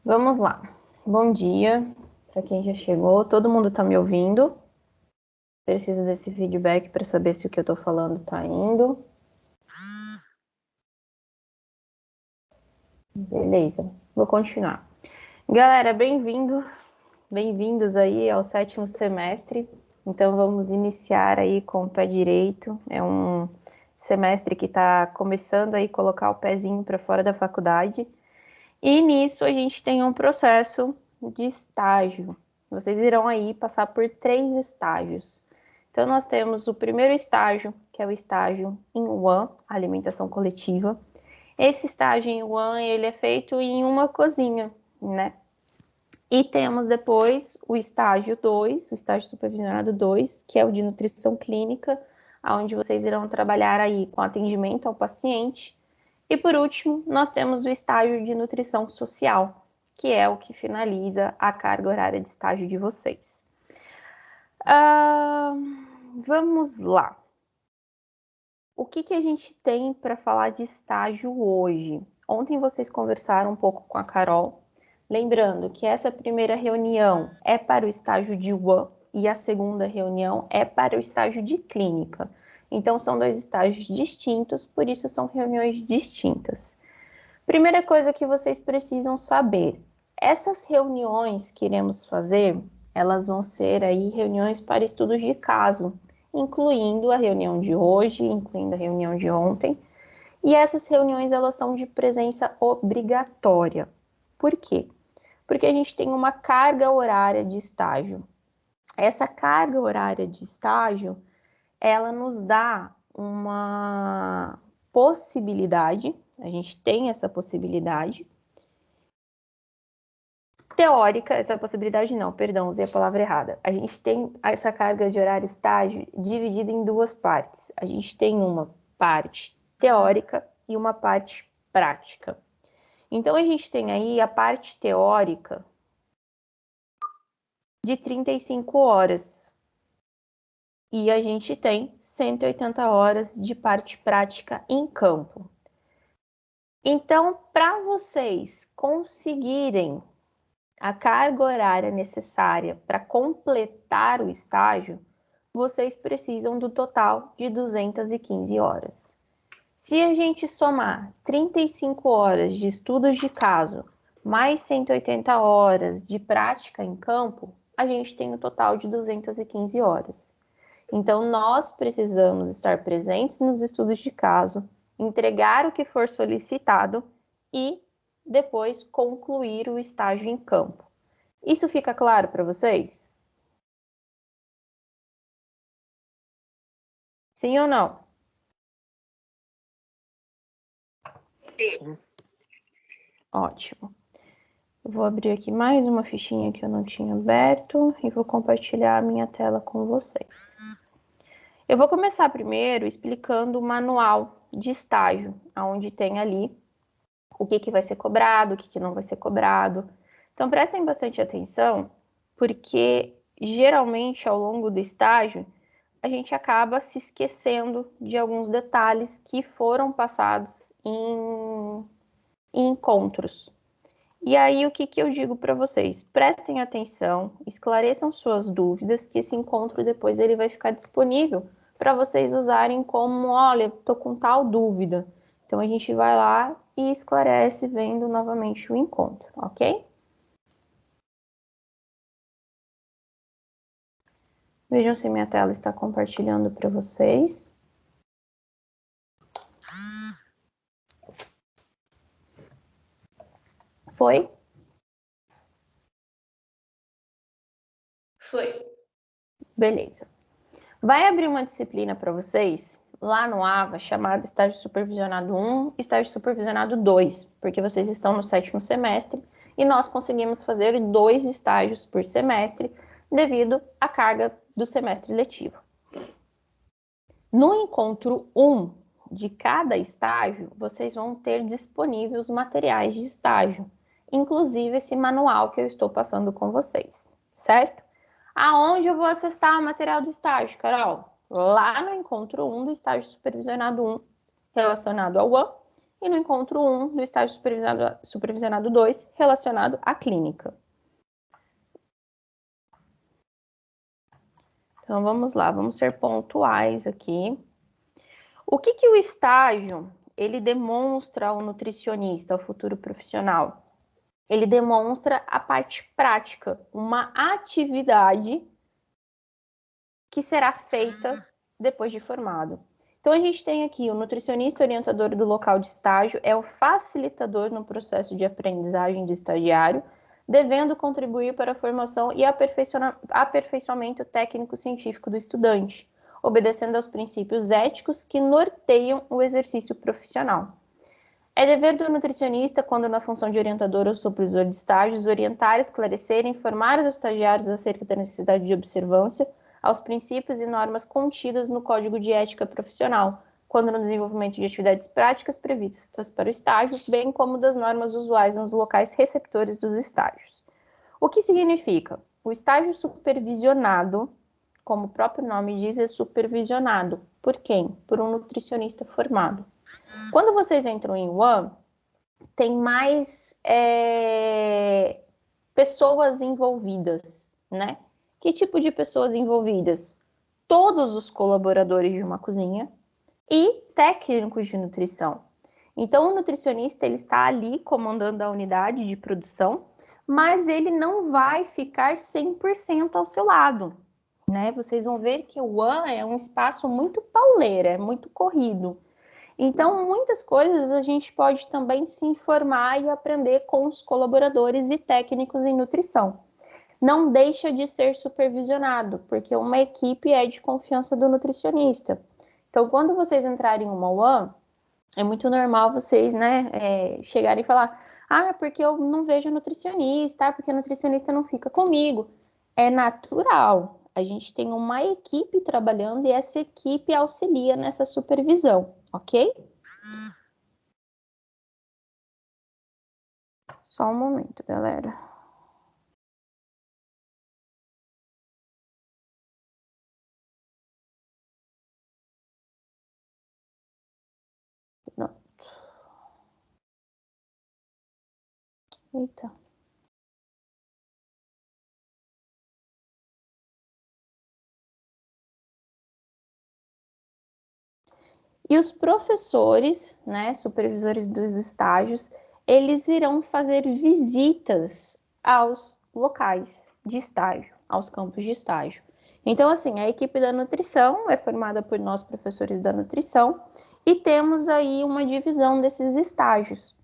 Vamos lá. Bom dia para quem já chegou. Todo mundo está me ouvindo? Preciso desse feedback para saber se o que eu estou falando está indo. Beleza, vou continuar. Galera, bem-vindos aí ao 7º semestre. Então vamos iniciar aí com o pé direito. É um semestre que está começando aí a colocar o pezinho para fora da faculdade. E nisso a gente tem um processo de estágio. Vocês irão aí passar por 3 estágios. Então nós temos o primeiro estágio, que é o estágio em One, alimentação coletiva. Esse estágio em One, ele é feito em uma cozinha, né? E temos depois o estágio 2, o estágio supervisionado 2, que é o de nutrição clínica, onde vocês irão trabalhar aí com atendimento ao paciente. E por último, nós temos o estágio de nutrição social, que é o que finaliza a carga horária de estágio de vocês. Vamos lá. O que a gente tem para falar de estágio hoje? Ontem vocês conversaram um pouco com a Carol, lembrando que essa primeira reunião é para o estágio de One e a segunda reunião é para o estágio de clínica. Então, são 2 estágios distintos, por isso são reuniões distintas. Primeira coisa que vocês precisam saber, essas reuniões que iremos fazer, elas vão ser aí reuniões para estudos de caso, incluindo a reunião de hoje, incluindo a reunião de ontem. E essas reuniões, elas são de presença obrigatória. Por quê? Porque a gente tem uma carga horária de estágio. Essa carga horária de estágio, ela nos dá uma possibilidade, a gente tem essa possibilidade teórica, essa possibilidade não, perdão, usei a palavra errada. A gente tem essa carga de horário estágio dividida em 2 partes. A gente tem uma parte teórica e uma parte prática. Então, a gente tem aí a parte teórica de 35 horas. E a gente tem 180 horas de parte prática em campo. Então, para vocês conseguirem a carga horária necessária para completar o estágio, vocês precisam do total de 215 horas. Se a gente somar 35 horas de estudos de caso, mais 180 horas de prática em campo, a gente tem o total de 215 horas. Então, nós precisamos estar presentes nos estudos de caso, entregar o que for solicitado e depois concluir o estágio em campo. Isso fica claro para vocês? Sim ou não? Sim. Ótimo. Eu vou abrir aqui mais uma fichinha que eu não tinha aberto e vou compartilhar a minha tela com vocês. Eu vou começar primeiro explicando o manual de estágio, onde tem ali o que vai ser cobrado, o que não vai ser cobrado. Então, prestem bastante atenção, porque geralmente ao longo do estágio, a gente acaba se esquecendo de alguns detalhes que foram passados em encontros. E aí, o que eu digo para vocês? Prestem atenção, esclareçam suas dúvidas, que esse encontro depois ele vai ficar disponível para vocês usarem como, olha, tô com tal dúvida. Então, a gente vai lá e esclarece vendo novamente o encontro, ok? Vejam se minha tela está compartilhando para vocês. Foi? Foi. Beleza. Vai abrir uma disciplina para vocês lá no AVA chamada Estágio Supervisionado 1 e Estágio Supervisionado 2, porque vocês estão no 7º semestre e nós conseguimos fazer 2 estágios por semestre devido à carga do semestre letivo. No encontro 1 de cada estágio, vocês vão ter disponíveis os materiais de estágio, inclusive esse manual que eu estou passando com vocês, certo? Aonde eu vou acessar o material do estágio, Carol? Lá no encontro 1 do estágio supervisionado 1, relacionado ao One, e no encontro 1 do estágio supervisionado 2, relacionado à clínica. Então, vamos lá, vamos ser pontuais aqui. O que o estágio, ele demonstra ao nutricionista, ao futuro profissional? Ele demonstra a parte prática, uma atividade que será feita depois de formado. Então, a gente tem aqui o nutricionista orientador do local de estágio, é o facilitador no processo de aprendizagem do estagiário, devendo contribuir para a formação e aperfeiçoamento técnico-científico do estudante, obedecendo aos princípios éticos que norteiam o exercício profissional. É dever do nutricionista, quando na função de orientador ou supervisor de estágios, orientar, esclarecer e informar os estagiários acerca da necessidade de observância aos princípios e normas contidas no Código de Ética Profissional, quando no desenvolvimento de atividades práticas previstas para o estágio, bem como das normas usuais nos locais receptores dos estágios. O que significa? O estágio supervisionado, como o próprio nome diz, é supervisionado. Por quem? Por um nutricionista formado. Quando vocês entram em UAM, tem mais pessoas envolvidas, né? Que tipo de pessoas envolvidas? Todos os colaboradores de uma cozinha e técnicos de nutrição. Então, o nutricionista ele está ali comandando a unidade de produção, mas ele não vai ficar 100% ao seu lado, né? Vocês vão ver que o UAM é um espaço muito pauleiro, é muito corrido. Então, muitas coisas a gente pode também se informar e aprender com os colaboradores e técnicos em nutrição. Não deixa de ser supervisionado, porque uma equipe é de confiança do nutricionista. Então, quando vocês entrarem em uma UAM, é muito normal vocês, né, chegarem e falar: ah, porque eu não vejo nutricionista, porque a nutricionista não fica comigo. É natural. A gente tem uma equipe trabalhando e essa equipe auxilia nessa supervisão, ok? Só um momento, galera. Pronto. Eita. E os professores, né, supervisores dos estágios, eles irão fazer visitas aos locais de estágio, aos campos de estágio. Então, assim, a equipe da nutrição é formada por nós, professores da nutrição, e temos aí uma divisão desses estágios.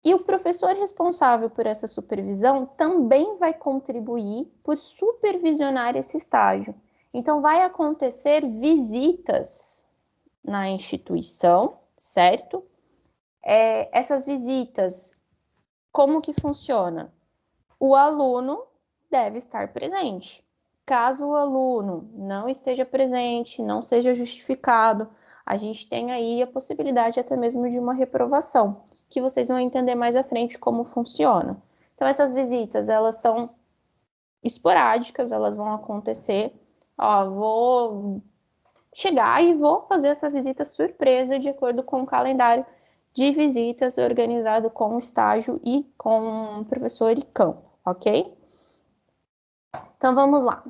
E o professor responsável por essa supervisão também vai contribuir por supervisionar esse estágio. Então, vai acontecer visitas na instituição, certo? Essas visitas, como que funciona? O aluno deve estar presente. Caso o aluno não esteja presente, não seja justificado, a gente tem aí a possibilidade até mesmo de uma reprovação, que vocês vão entender mais à frente como funciona. Então, essas visitas, elas são esporádicas, elas vão acontecer. Ó, vou chegar e vou fazer essa visita surpresa de acordo com o calendário de visitas organizado com o estágio e com o professor e campo, ok? Então, vamos lá.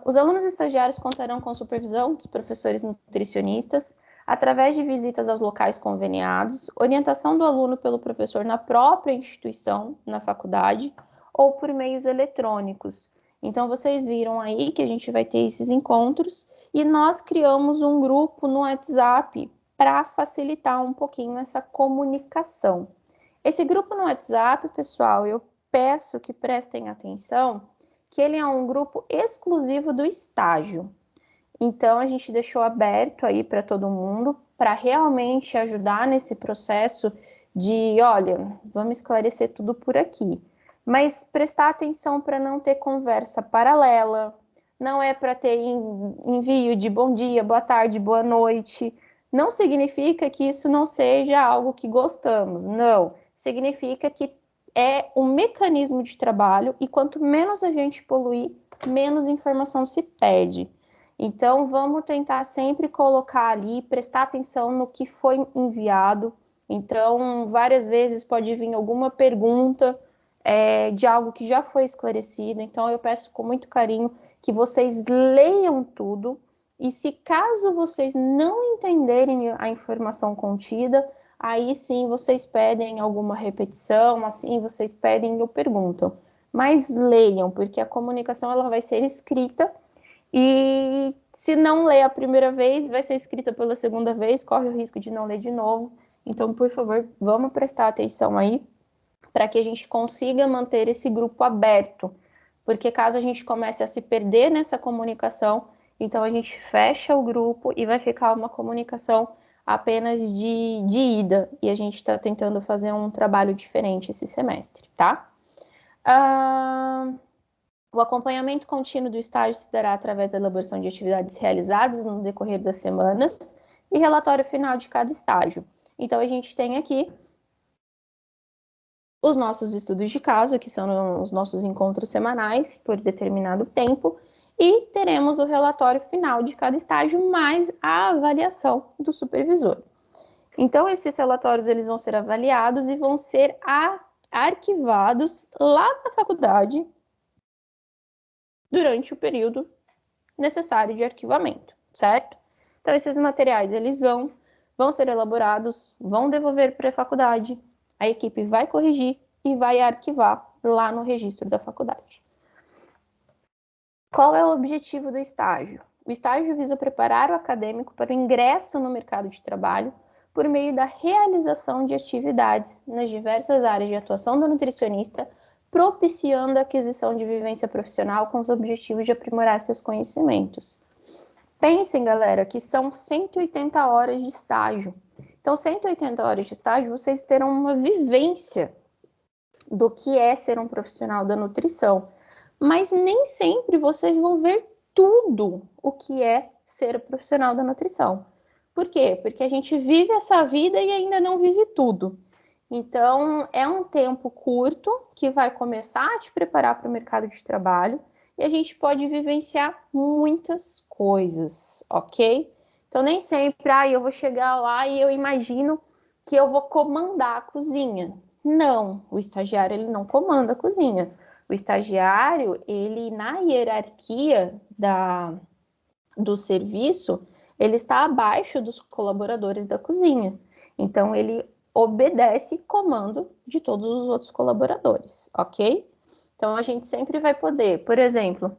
Os alunos estagiários contarão com supervisão dos professores nutricionistas, através de visitas aos locais conveniados, orientação do aluno pelo professor na própria instituição, na faculdade, ou por meios eletrônicos. Então, vocês viram aí que a gente vai ter esses encontros e nós criamos um grupo no WhatsApp para facilitar um pouquinho essa comunicação. Esse grupo no WhatsApp, pessoal, eu peço que prestem atenção, que ele é um grupo exclusivo do estágio. Então, a gente deixou aberto aí para todo mundo, para realmente ajudar nesse processo de, olha, vamos esclarecer tudo por aqui. Mas prestar atenção para não ter conversa paralela, não é para ter envio de bom dia, boa tarde, boa noite. Não significa que isso não seja algo que gostamos, não. Significa que é um mecanismo de trabalho e quanto menos a gente poluir, menos informação se perde. Então, vamos tentar sempre colocar ali, prestar atenção no que foi enviado, Então, várias vezes pode vir alguma pergunta de algo que já foi esclarecido. Então, eu peço com muito carinho que vocês leiam tudo. E se caso vocês não entenderem a informação contida, aí sim vocês pedem alguma repetição, assim vocês pedem ou perguntam. Mas leiam, porque a comunicação ela vai ser escrita e se não ler a primeira vez, vai ser escrita pela segunda vez, corre o risco de não ler de novo. Então, por favor, vamos prestar atenção aí para que a gente consiga manter esse grupo aberto. Porque caso a gente comece a se perder nessa comunicação, então a gente fecha o grupo e vai ficar uma comunicação apenas de ida. E a gente está tentando fazer um trabalho diferente esse semestre, tá? O acompanhamento contínuo do estágio se dará através da elaboração de atividades realizadas no decorrer das semanas e relatório final de cada estágio. Então, a gente tem aqui os nossos estudos de caso, que são os nossos encontros semanais por determinado tempo, e teremos o relatório final de cada estágio, mais a avaliação do supervisor. Então, esses relatórios eles vão ser avaliados e vão ser arquivados lá na faculdade durante o período necessário de arquivamento, certo? Então, esses materiais eles vão ser elaborados, vão devolver para a faculdade, a equipe vai corrigir e vai arquivar lá no registro da faculdade. Qual é o objetivo do estágio? O estágio visa preparar o acadêmico para o ingresso no mercado de trabalho por meio da realização de atividades nas diversas áreas de atuação do nutricionista, propiciando a aquisição de vivência profissional com os objetivos de aprimorar seus conhecimentos. Pensem, galera, que são 180 horas de estágio. Então, 180 horas de estágio, vocês terão uma vivência do que é ser um profissional da nutrição. Mas nem sempre vocês vão ver tudo o que é ser profissional da nutrição. Por quê? Porque a gente vive essa vida e ainda não vive tudo. Então, é um tempo curto que vai começar a te preparar para o mercado de trabalho e a gente pode vivenciar muitas coisas, ok? Então, nem sempre, eu vou chegar lá e eu imagino que eu vou comandar a cozinha. Não, o estagiário ele não comanda a cozinha. O estagiário, ele na hierarquia do serviço, ele está abaixo dos colaboradores da cozinha. Então, ele obedece comando de todos os outros colaboradores, ok? Então, a gente sempre vai poder, por exemplo,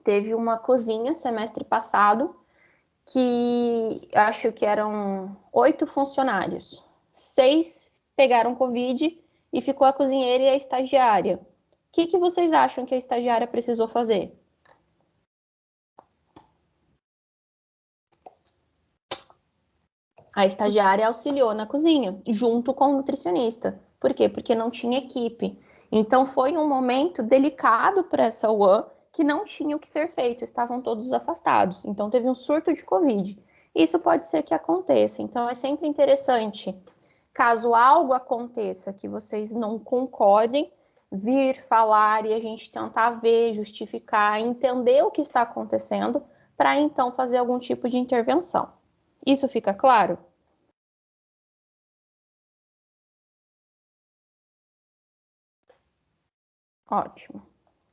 teve uma cozinha semestre passado que acho que eram 8 funcionários. 6 pegaram Covid e ficou a cozinheira e a estagiária. O que vocês acham que a estagiária precisou fazer? A estagiária auxiliou na cozinha, junto com o nutricionista. Por quê? Porque não tinha equipe. Então, foi um momento delicado para essa UAN, que não tinha o que ser feito, estavam todos afastados. Então, teve um surto de Covid. Isso pode ser que aconteça. Então, é sempre interessante, caso algo aconteça que vocês não concordem, vir falar e a gente tentar ver, justificar, entender o que está acontecendo, para então fazer algum tipo de intervenção. Isso fica claro? Ótimo.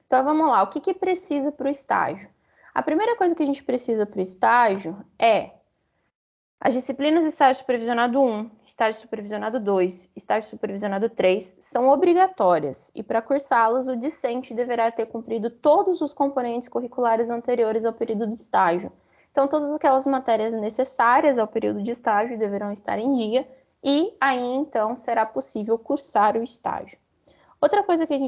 Então, vamos lá. O que precisa para o estágio? A primeira coisa que a gente precisa para o estágio é as disciplinas estágio supervisionado 1, estágio supervisionado 2, estágio supervisionado 3 são obrigatórias e para cursá-las o discente deverá ter cumprido todos os componentes curriculares anteriores ao período de estágio. Então, todas aquelas matérias necessárias ao período de estágio deverão estar em dia e aí, então, será possível cursar o estágio. Outra coisa que a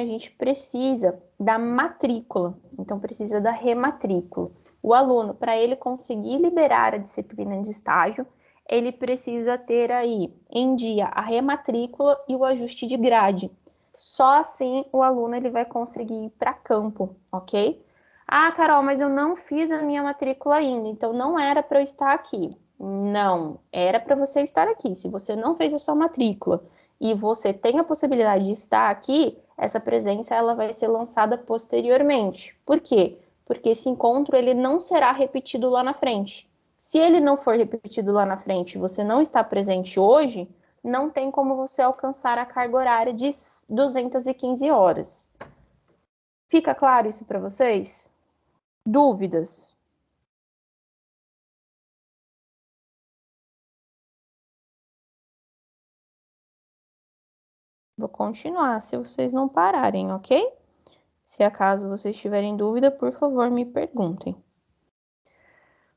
gente precisa da matrícula, então precisa da rematrícula. O aluno, para ele conseguir liberar a disciplina de estágio, ele precisa ter aí em dia a rematrícula e o ajuste de grade. Só assim o aluno ele vai conseguir ir para campo, ok? Carol, mas eu não fiz a minha matrícula ainda, então não era para eu estar aqui. Não, era para você estar aqui. Se você não fez a sua matrícula e você tem a possibilidade de estar aqui, essa presença ela vai ser lançada posteriormente. Por quê? Porque esse encontro ele não será repetido lá na frente. Se ele não for repetido lá na frente e você não está presente hoje, não tem como você alcançar a carga horária de 215 horas. Fica claro isso para vocês? Dúvidas? Vou continuar se vocês não pararem, ok? Se acaso vocês tiverem dúvida, por favor, me perguntem.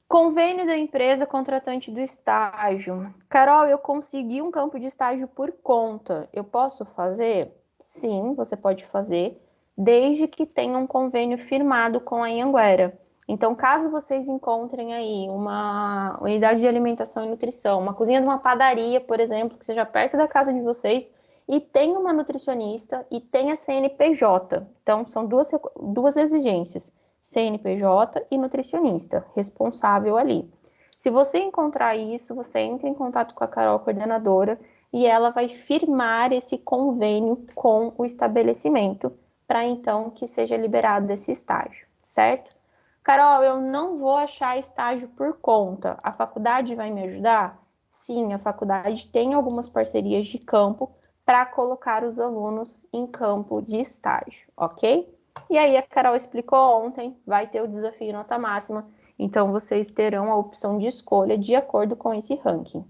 Convênio da empresa contratante do estágio. Carol, eu consegui um campo de estágio por conta. Eu posso fazer? Sim, você pode fazer, desde que tenha um convênio firmado com a Anhanguera. Então, caso vocês encontrem aí uma unidade de alimentação e nutrição, uma cozinha de uma padaria, por exemplo, que seja perto da casa de vocês, e tenha uma nutricionista e tenha CNPJ. Então, são duas exigências. CNPJ e nutricionista, responsável ali. Se você encontrar isso, você entra em contato com a Carol, coordenadora, e ela vai firmar esse convênio com o estabelecimento, para então que seja liberado esse estágio, certo? Carol, eu não vou achar estágio por conta. A faculdade vai me ajudar? Sim, a faculdade tem algumas parcerias de campo para colocar os alunos em campo de estágio, ok? E aí a Carol explicou ontem, vai ter o desafio nota máxima, então vocês terão a opção de escolha de acordo com esse ranking.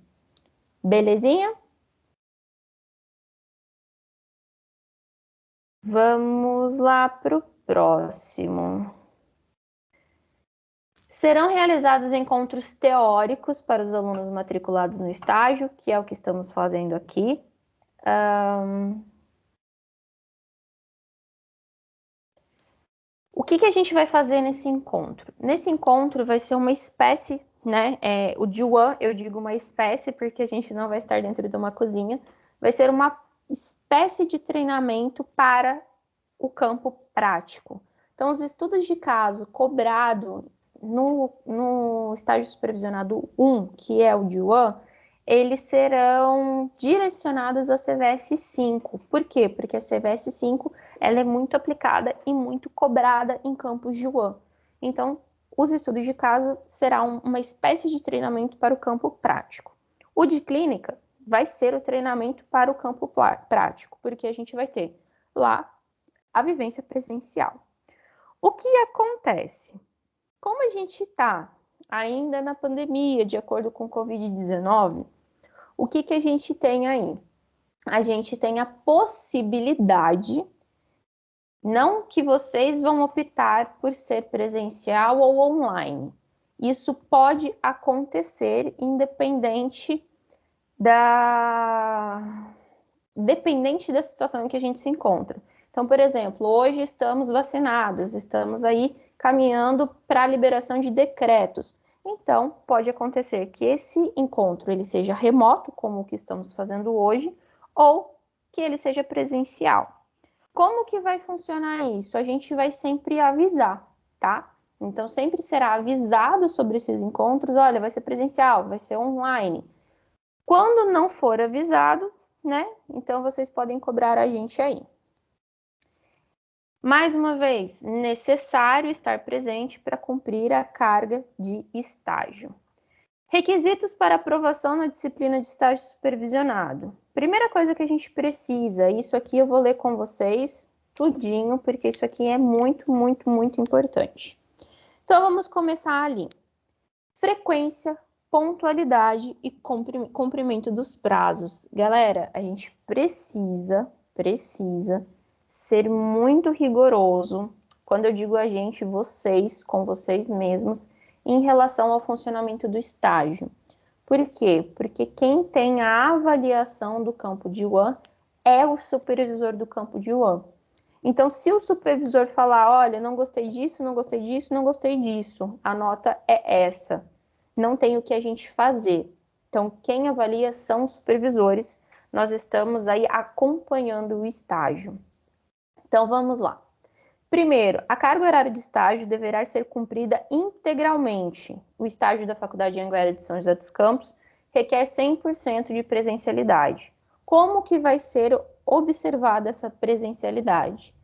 Belezinha? Vamos lá para o próximo. Serão realizados encontros teóricos para os alunos matriculados no estágio, que é o que estamos fazendo aqui. O que a gente vai fazer nesse encontro? Nesse encontro vai ser uma espécie, né? O Diwan, eu digo uma espécie porque a gente não vai estar dentro de uma cozinha. Vai ser uma espécie de treinamento para o campo prático. Então, os estudos de caso cobrado no estágio supervisionado 1, que é o Diwan, eles serão direcionados à CVS 5. Por quê? Porque a CVS 5 ela é muito aplicada e muito cobrada em campos de UAN. Então, os estudos de caso serão uma espécie de treinamento para o campo prático. O de clínica vai ser o treinamento para o campo prático, porque a gente vai ter lá a vivência presencial. O que acontece? Como a gente está ainda na pandemia, de acordo com o Covid-19, o que a gente tem aí? A gente tem a possibilidade, não que vocês vão optar por ser presencial ou online. Isso pode acontecer independente da situação em que a gente se encontra. Então, por exemplo, hoje estamos vacinados, estamos aí caminhando para a liberação de decretos. Então, pode acontecer que esse encontro ele seja remoto, como o que estamos fazendo hoje, ou que ele seja presencial. Como que vai funcionar isso? A gente vai sempre avisar, tá? Então, sempre será avisado sobre esses encontros, olha, vai ser presencial, vai ser online. Quando não for avisado, né? Então, vocês podem cobrar a gente aí. Mais uma vez, necessário estar presente para cumprir a carga de estágio. Requisitos para aprovação na disciplina de estágio supervisionado. Primeira coisa que a gente precisa, isso aqui eu vou ler com vocês tudinho, porque isso aqui é muito, muito, muito importante. Então, vamos começar ali. Frequência, pontualidade e cumprimento dos prazos. Galera, a gente precisa ser muito rigoroso. Quando eu digo a gente, vocês, com vocês mesmos, em relação ao funcionamento do estágio. Por quê? Porque quem tem a avaliação do campo de UAN é o supervisor do campo de UAN. Então, se o supervisor falar, olha, não gostei disso, não gostei disso, não gostei disso, a nota é essa. Não tem o que a gente fazer. Então, quem avalia são os supervisores. Nós estamos aí acompanhando o estágio. Então, vamos lá. Primeiro, a carga horária de estágio deverá ser cumprida integralmente. O estágio da Faculdade Anhanguera de São José dos Campos requer 100% de presencialidade. Como que vai ser observada essa presencialidade?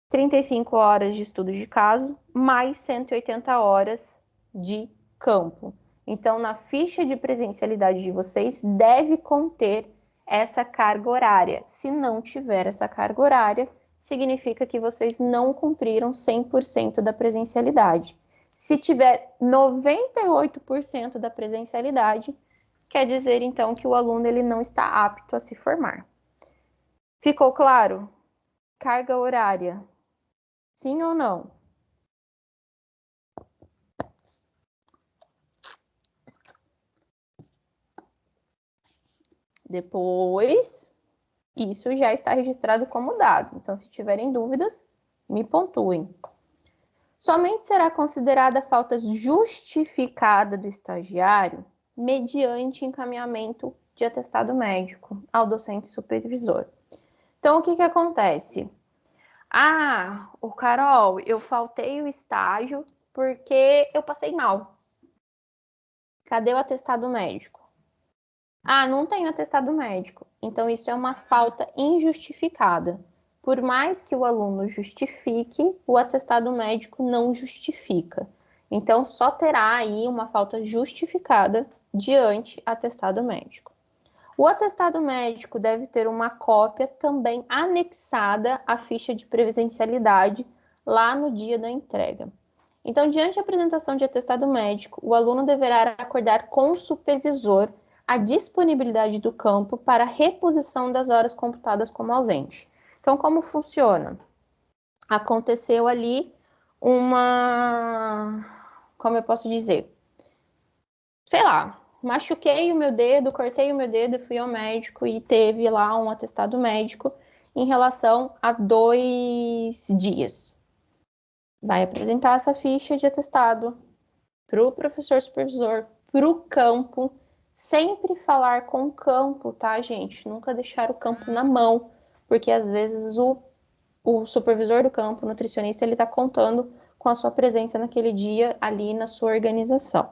35 horas de estudo de caso, mais 180 horas de campo. Então, na ficha de presencialidade de vocês, deve conter essa carga horária. Se não tiver essa carga horária, significa que vocês não cumpriram 100% da presencialidade. Se tiver 98% da presencialidade, quer dizer, então, que o aluno ele não está apto a se formar. Ficou claro? Carga horária. Sim ou não? Depois, isso já está registrado como dado. Então, se tiverem dúvidas, me pontuem. Somente será considerada falta justificada do estagiário mediante encaminhamento de atestado médico ao docente supervisor. Então, o que acontece? Ah, Carol, eu faltei o estágio porque eu passei mal. Cadê o atestado médico? Ah, não tenho atestado médico. Então, isso é uma falta injustificada. Por mais que o aluno justifique, o atestado médico não justifica. Então, só terá aí uma falta justificada diante atestado médico. O atestado médico deve ter uma cópia também anexada à ficha de presencialidade lá no dia da entrega. Então, diante da apresentação de atestado médico, o aluno deverá acordar com o supervisor a disponibilidade do campo para reposição das horas computadas como ausente. Então, como funciona? Aconteceu ali como eu posso dizer? Sei lá, machuquei o meu dedo, cortei o meu dedo, fui ao médico e teve lá um atestado médico em relação a 2 dias. Vai apresentar essa ficha de atestado para o professor supervisor, para o campo, sempre falar com o campo, tá, gente? Nunca deixar o campo na mão, porque às vezes o supervisor do campo, o nutricionista, ele está contando com a sua presença naquele dia ali na sua organização.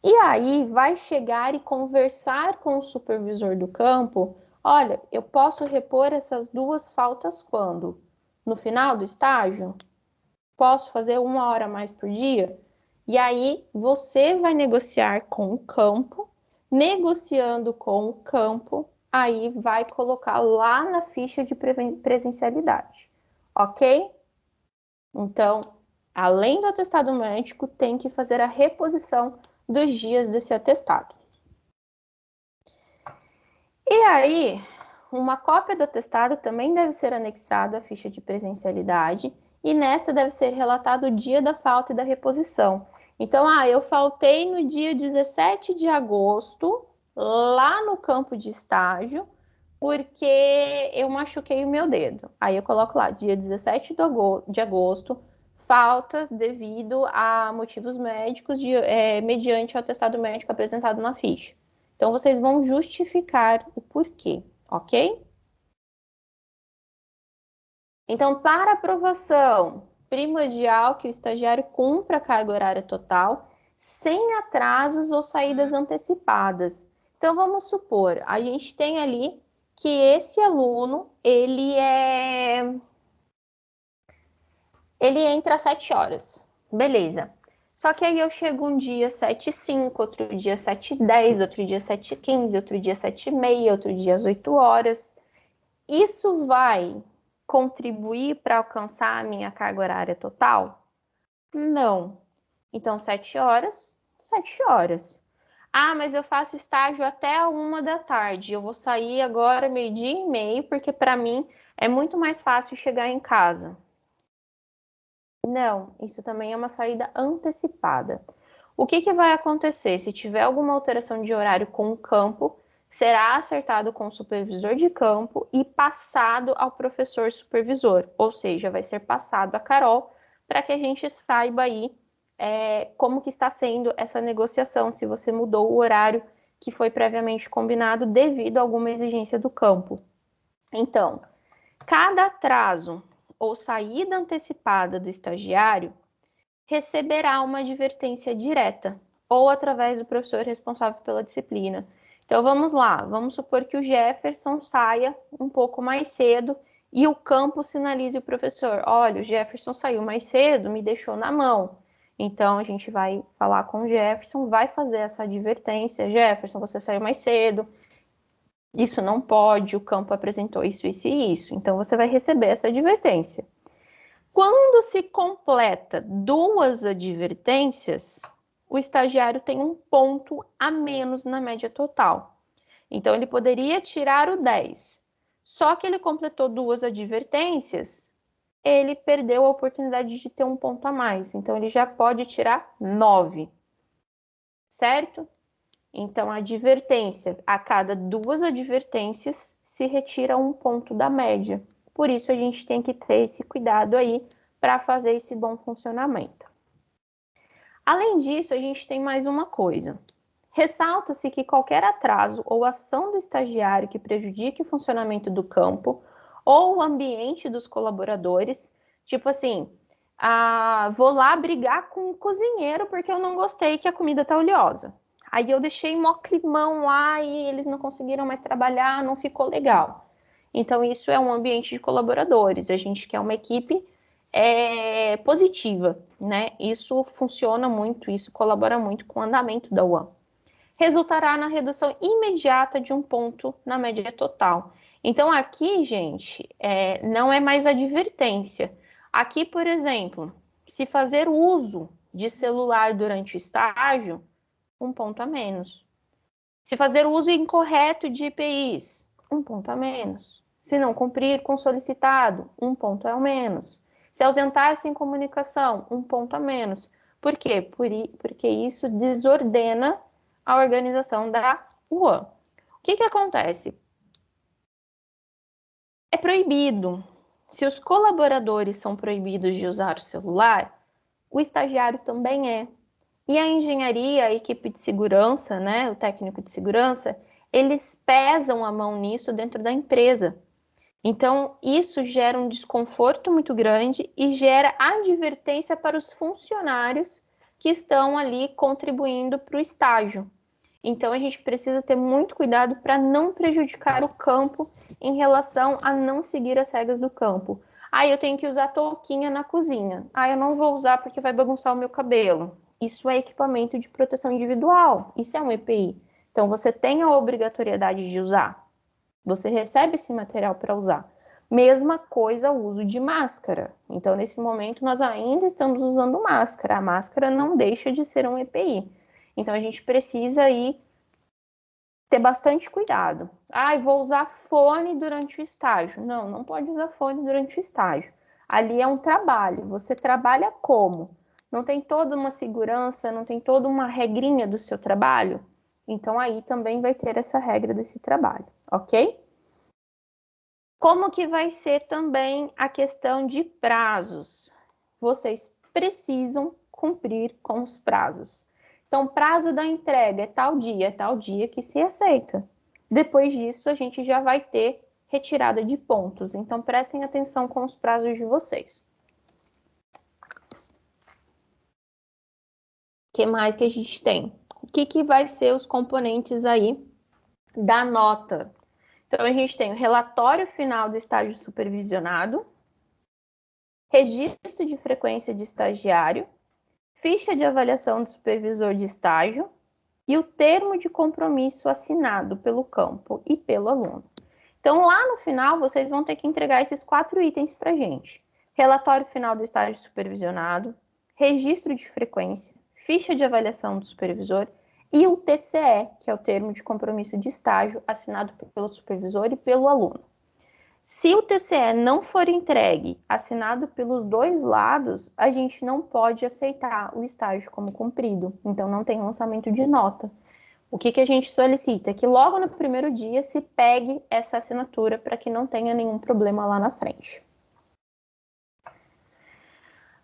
E aí vai chegar e conversar com o supervisor do campo, olha, eu posso repor essas 2 faltas quando? No final do estágio? Posso fazer 1 hora a mais por dia? E aí você vai negociar com o campo, negociando com o campo, aí vai colocar lá na ficha de presencialidade, ok? Então, além do atestado médico, tem que fazer a reposição dos dias desse atestado. E aí, uma cópia do atestado também deve ser anexada à ficha de presencialidade e nessa deve ser relatado o dia da falta e da reposição. Então, eu faltei no dia 17 de agosto, lá no campo de estágio, porque eu machuquei o meu dedo. Aí eu coloco lá, dia 17 de agosto, falta devido a motivos médicos, mediante o atestado médico apresentado na ficha. Então, vocês vão justificar o porquê, ok? Então, para aprovação, primordial que o estagiário cumpra a carga horária total, sem atrasos ou saídas antecipadas. Então, vamos supor, a gente tem ali que esse aluno, ele entra às 7 horas. Beleza. Só que aí eu chego um dia 7h05, outro dia 7h10, outro dia 7h15, outro dia 7h30, outro dia às 8 horas. Isso vai contribuir para alcançar a minha carga horária total? Não. Então, 7 horas, 7 horas. Ah, mas eu faço estágio até a 1 da tarde. Eu vou sair agora 12h30, porque para mim é muito mais fácil chegar em casa. Não, isso também é uma saída antecipada. O que vai acontecer? Se tiver alguma alteração de horário com o campo, será acertado com o supervisor de campo e passado ao professor supervisor, ou seja, vai ser passado a Carol para que a gente saiba aí como que está sendo essa negociação, se você mudou o horário que foi previamente combinado devido a alguma exigência do campo. Então, cada atraso ou saída antecipada do estagiário receberá uma advertência direta ou através do professor responsável pela disciplina. Então vamos lá, vamos supor que o Jefferson saia um pouco mais cedo e o campo sinalize o professor, olha, o Jefferson saiu mais cedo, me deixou na mão. Então, a gente vai falar com o Jefferson, vai fazer essa advertência. Jefferson, você saiu mais cedo, isso não pode, o campo apresentou isso, isso e isso. Então, você vai receber essa advertência. Quando se completa 2 advertências, o estagiário tem 1 ponto a menos na média total. Então, ele poderia tirar o 10. Só que ele completou 2 advertências, ele perdeu a oportunidade de ter 1 ponto a mais. Então, ele já pode tirar 9. Certo? Então, a advertência, a cada 2 advertências, se retira 1 ponto da média. Por isso, a gente tem que ter esse cuidado aí para fazer esse bom funcionamento. Além disso, a gente tem mais uma coisa. Ressalta-se que qualquer atraso ou ação do estagiário que prejudique o funcionamento do campo ou o ambiente dos colaboradores, tipo assim, vou lá brigar com o cozinheiro porque eu não gostei que a comida está oleosa. Aí eu deixei mó climão lá e eles não conseguiram mais trabalhar, não ficou legal. Então, isso é um ambiente de colaboradores. A gente quer uma equipe positiva, né? Isso funciona muito, isso colabora muito com o andamento da UAM. Resultará na redução imediata de 1 ponto na média total. Então, aqui, gente, não é mais advertência. Aqui, por exemplo, se fazer uso de celular durante o estágio, 1 ponto a menos. Se fazer uso incorreto de EPIs, 1 ponto a menos. Se não cumprir com o solicitado, 1 ponto a menos. Se ausentar-se em comunicação, 1 ponto a menos. Por quê? Porque isso desordena a organização da UAM. O que acontece? É proibido. Se os colaboradores são proibidos de usar o celular, o estagiário também é. E a engenharia, a equipe de segurança, né, o técnico de segurança, eles pesam a mão nisso dentro da empresa. Então, isso gera um desconforto muito grande e gera advertência para os funcionários que estão ali contribuindo para o estágio. Então, a gente precisa ter muito cuidado para não prejudicar o campo em relação a não seguir as regras do campo. Eu tenho que usar touquinha na cozinha. Eu não vou usar porque vai bagunçar o meu cabelo. Isso é equipamento de proteção individual. Isso é um EPI. Então, você tem a obrigatoriedade de usar. Você recebe esse material para usar. Mesma coisa o uso de máscara. Então, nesse momento, nós ainda estamos usando máscara. A máscara não deixa de ser um EPI. Então, a gente precisa aí ter bastante cuidado. Vou usar fone durante o estágio. Não, não pode usar fone durante o estágio. Ali é um trabalho. Você trabalha como? Não tem toda uma segurança, não tem toda uma regrinha do seu trabalho? Então, aí também vai ter essa regra desse trabalho, ok? Como que vai ser também a questão de prazos? Vocês precisam cumprir com os prazos. Então, prazo da entrega é tal dia que se aceita. Depois disso, a gente já vai ter retirada de pontos. Então, prestem atenção com os prazos de vocês. O que mais que a gente tem? O que vai ser os componentes aí da nota? Então, a gente tem o relatório final do estágio supervisionado, registro de frequência de estagiário, ficha de avaliação do supervisor de estágio e o termo de compromisso assinado pelo campo e pelo aluno. Então, lá no final, vocês vão ter que entregar esses 4 itens para a gente. Relatório final do estágio supervisionado, registro de frequência, ficha de avaliação do supervisor e o TCE, que é o termo de compromisso de estágio assinado pelo supervisor e pelo aluno. Se o TCE não for entregue, assinado pelos 2 lados, a gente não pode aceitar o estágio como cumprido. Então, não tem lançamento de nota. O que a gente solicita? Que logo no primeiro dia se pegue essa assinatura para que não tenha nenhum problema lá na frente.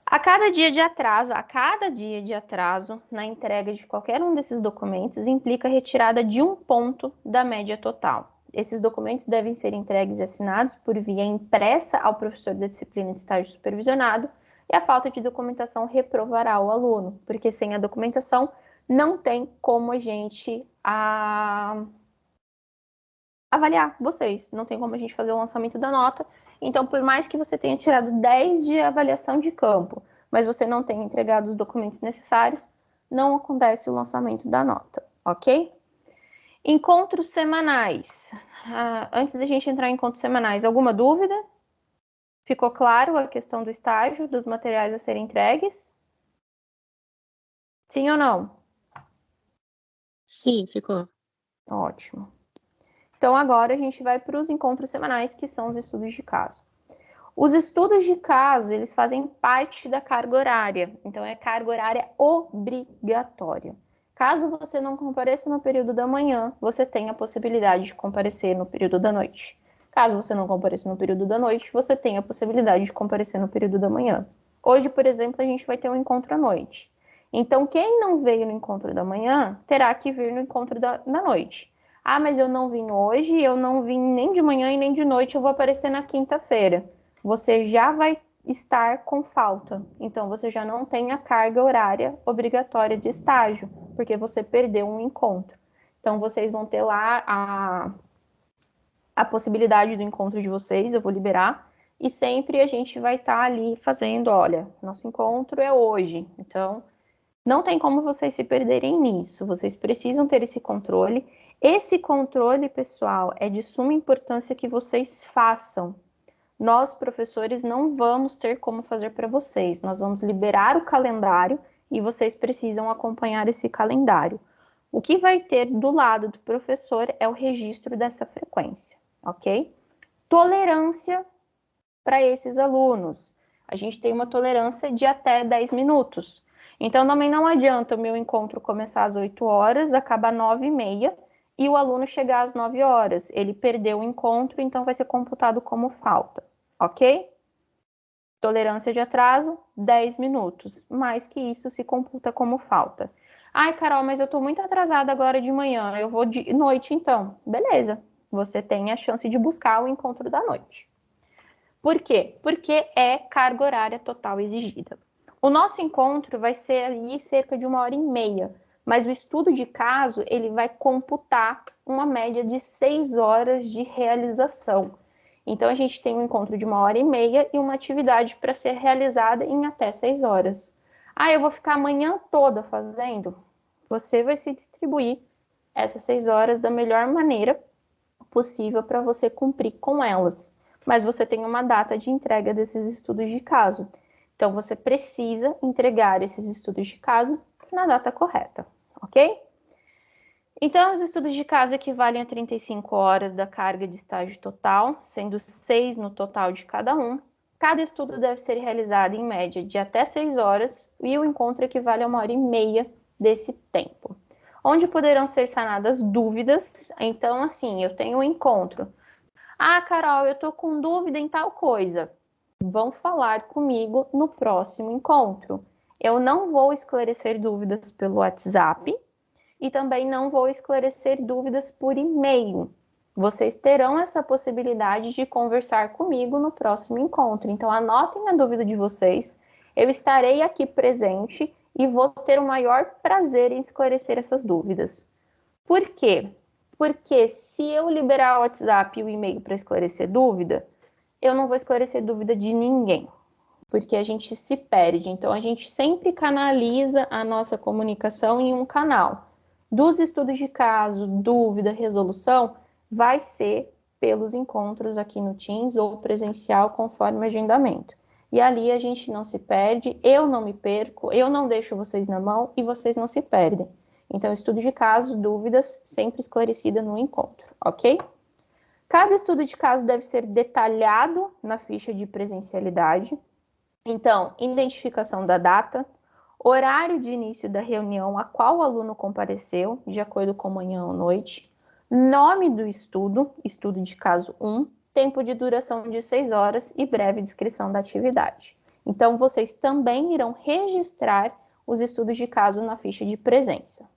A cada dia de atraso na entrega de qualquer um desses documentos implica a retirada de 1 ponto da média total. Esses documentos devem ser entregues e assinados por via impressa ao professor da disciplina de estágio supervisionado e a falta de documentação reprovará o aluno, porque sem a documentação não tem como a gente avaliar vocês, não tem como a gente fazer o lançamento da nota. Então, por mais que você tenha tirado 10 de avaliação de campo, mas você não tem entregado os documentos necessários, não acontece o lançamento da nota, ok? Encontros semanais. Antes da gente entrar em encontros semanais, alguma dúvida? Ficou claro a questão do estágio, dos materiais a serem entregues? Sim ou não? Sim, ficou. Ótimo. Então, agora a gente vai para os encontros semanais, que são os estudos de caso. Os estudos de caso, eles fazem parte da carga horária. Então, é carga horária obrigatória. Caso você não compareça no período da manhã, você tem a possibilidade de comparecer no período da noite. Caso você não compareça no período da noite, você tem a possibilidade de comparecer no período da manhã. Hoje, por exemplo, a gente vai ter um encontro à noite. Então, quem não veio no encontro da manhã, terá que vir no encontro da noite. Ah, mas eu não vim hoje, eu não vim nem de manhã e nem de noite, eu vou aparecer na quinta-feira. Você já vai estar com falta. Então, você já não tem a carga horária obrigatória de estágio, porque você perdeu um encontro. Então, vocês vão ter lá a possibilidade do encontro de vocês, eu vou liberar, e sempre a gente vai estar ali fazendo, olha, nosso encontro é hoje. Então, não tem como vocês se perderem nisso. Vocês precisam ter esse controle. Esse controle, pessoal, é de suma importância que vocês façam. Nós, professores, não vamos ter como fazer para vocês. Nós vamos liberar o calendário e vocês precisam acompanhar esse calendário. O que vai ter do lado do professor é o registro dessa frequência, ok? Tolerância para esses alunos. A gente tem uma tolerância de até 10 minutos. Então, também não adianta o meu encontro começar às 8 horas, acabar às 9h30 e o aluno chegar às 9 horas. Ele perdeu o encontro, então vai ser computado como falta, ok? Tolerância de atraso, 10 minutos. Mais que isso se computa como falta. Ai, Carol, mas eu estou muito atrasada agora de manhã, eu vou de noite então. Beleza, você tem a chance de buscar o encontro da noite. Por quê? Porque é carga horária total exigida. O nosso encontro vai ser ali cerca de 1h30, mas o estudo de caso ele vai computar uma média de 6 horas de realização. Então, a gente tem um encontro de 1h30 e uma atividade para ser realizada em até 6 horas. Ah, eu vou ficar a manhã toda fazendo? Você vai se distribuir essas 6 horas da melhor maneira possível para você cumprir com elas. Mas você tem uma data de entrega desses estudos de caso. Então, você precisa entregar esses estudos de caso na data correta, ok? Então, os estudos de caso equivalem a 35 horas da carga de estágio total, sendo 6 no total de cada um. Cada estudo deve ser realizado em média de até 6 horas e o encontro equivale a 1h30 desse tempo. Onde poderão ser sanadas dúvidas. Então, assim, eu tenho um encontro. Ah, Carol, eu tô com dúvida em tal coisa. Vão falar comigo no próximo encontro. Eu não vou esclarecer dúvidas pelo WhatsApp e também não vou esclarecer dúvidas por e-mail. Vocês terão essa possibilidade de conversar comigo no próximo encontro. Então, anotem a dúvida de vocês. Eu estarei aqui presente e vou ter o maior prazer em esclarecer essas dúvidas. Por quê? Porque se eu liberar o WhatsApp e o e-mail para esclarecer dúvida, eu não vou esclarecer dúvida de ninguém, porque a gente se perde. Então, a gente sempre canaliza a nossa comunicação em um canal. Dos estudos de caso, dúvida, resolução, vai ser pelos encontros aqui no Teams ou presencial, conforme o agendamento. E ali a gente não se perde, eu não me perco, eu não deixo vocês na mão e vocês não se perdem. Então, estudo de caso, dúvidas, sempre esclarecida no encontro, ok? Cada estudo de caso deve ser detalhado na ficha de presencialidade. Então, identificação da data, horário de início da reunião a qual o aluno compareceu, de acordo com manhã ou noite, nome do estudo, estudo de caso 1, tempo de duração de 6 horas e breve descrição da atividade. Então, vocês também irão registrar os estudos de caso na ficha de presença.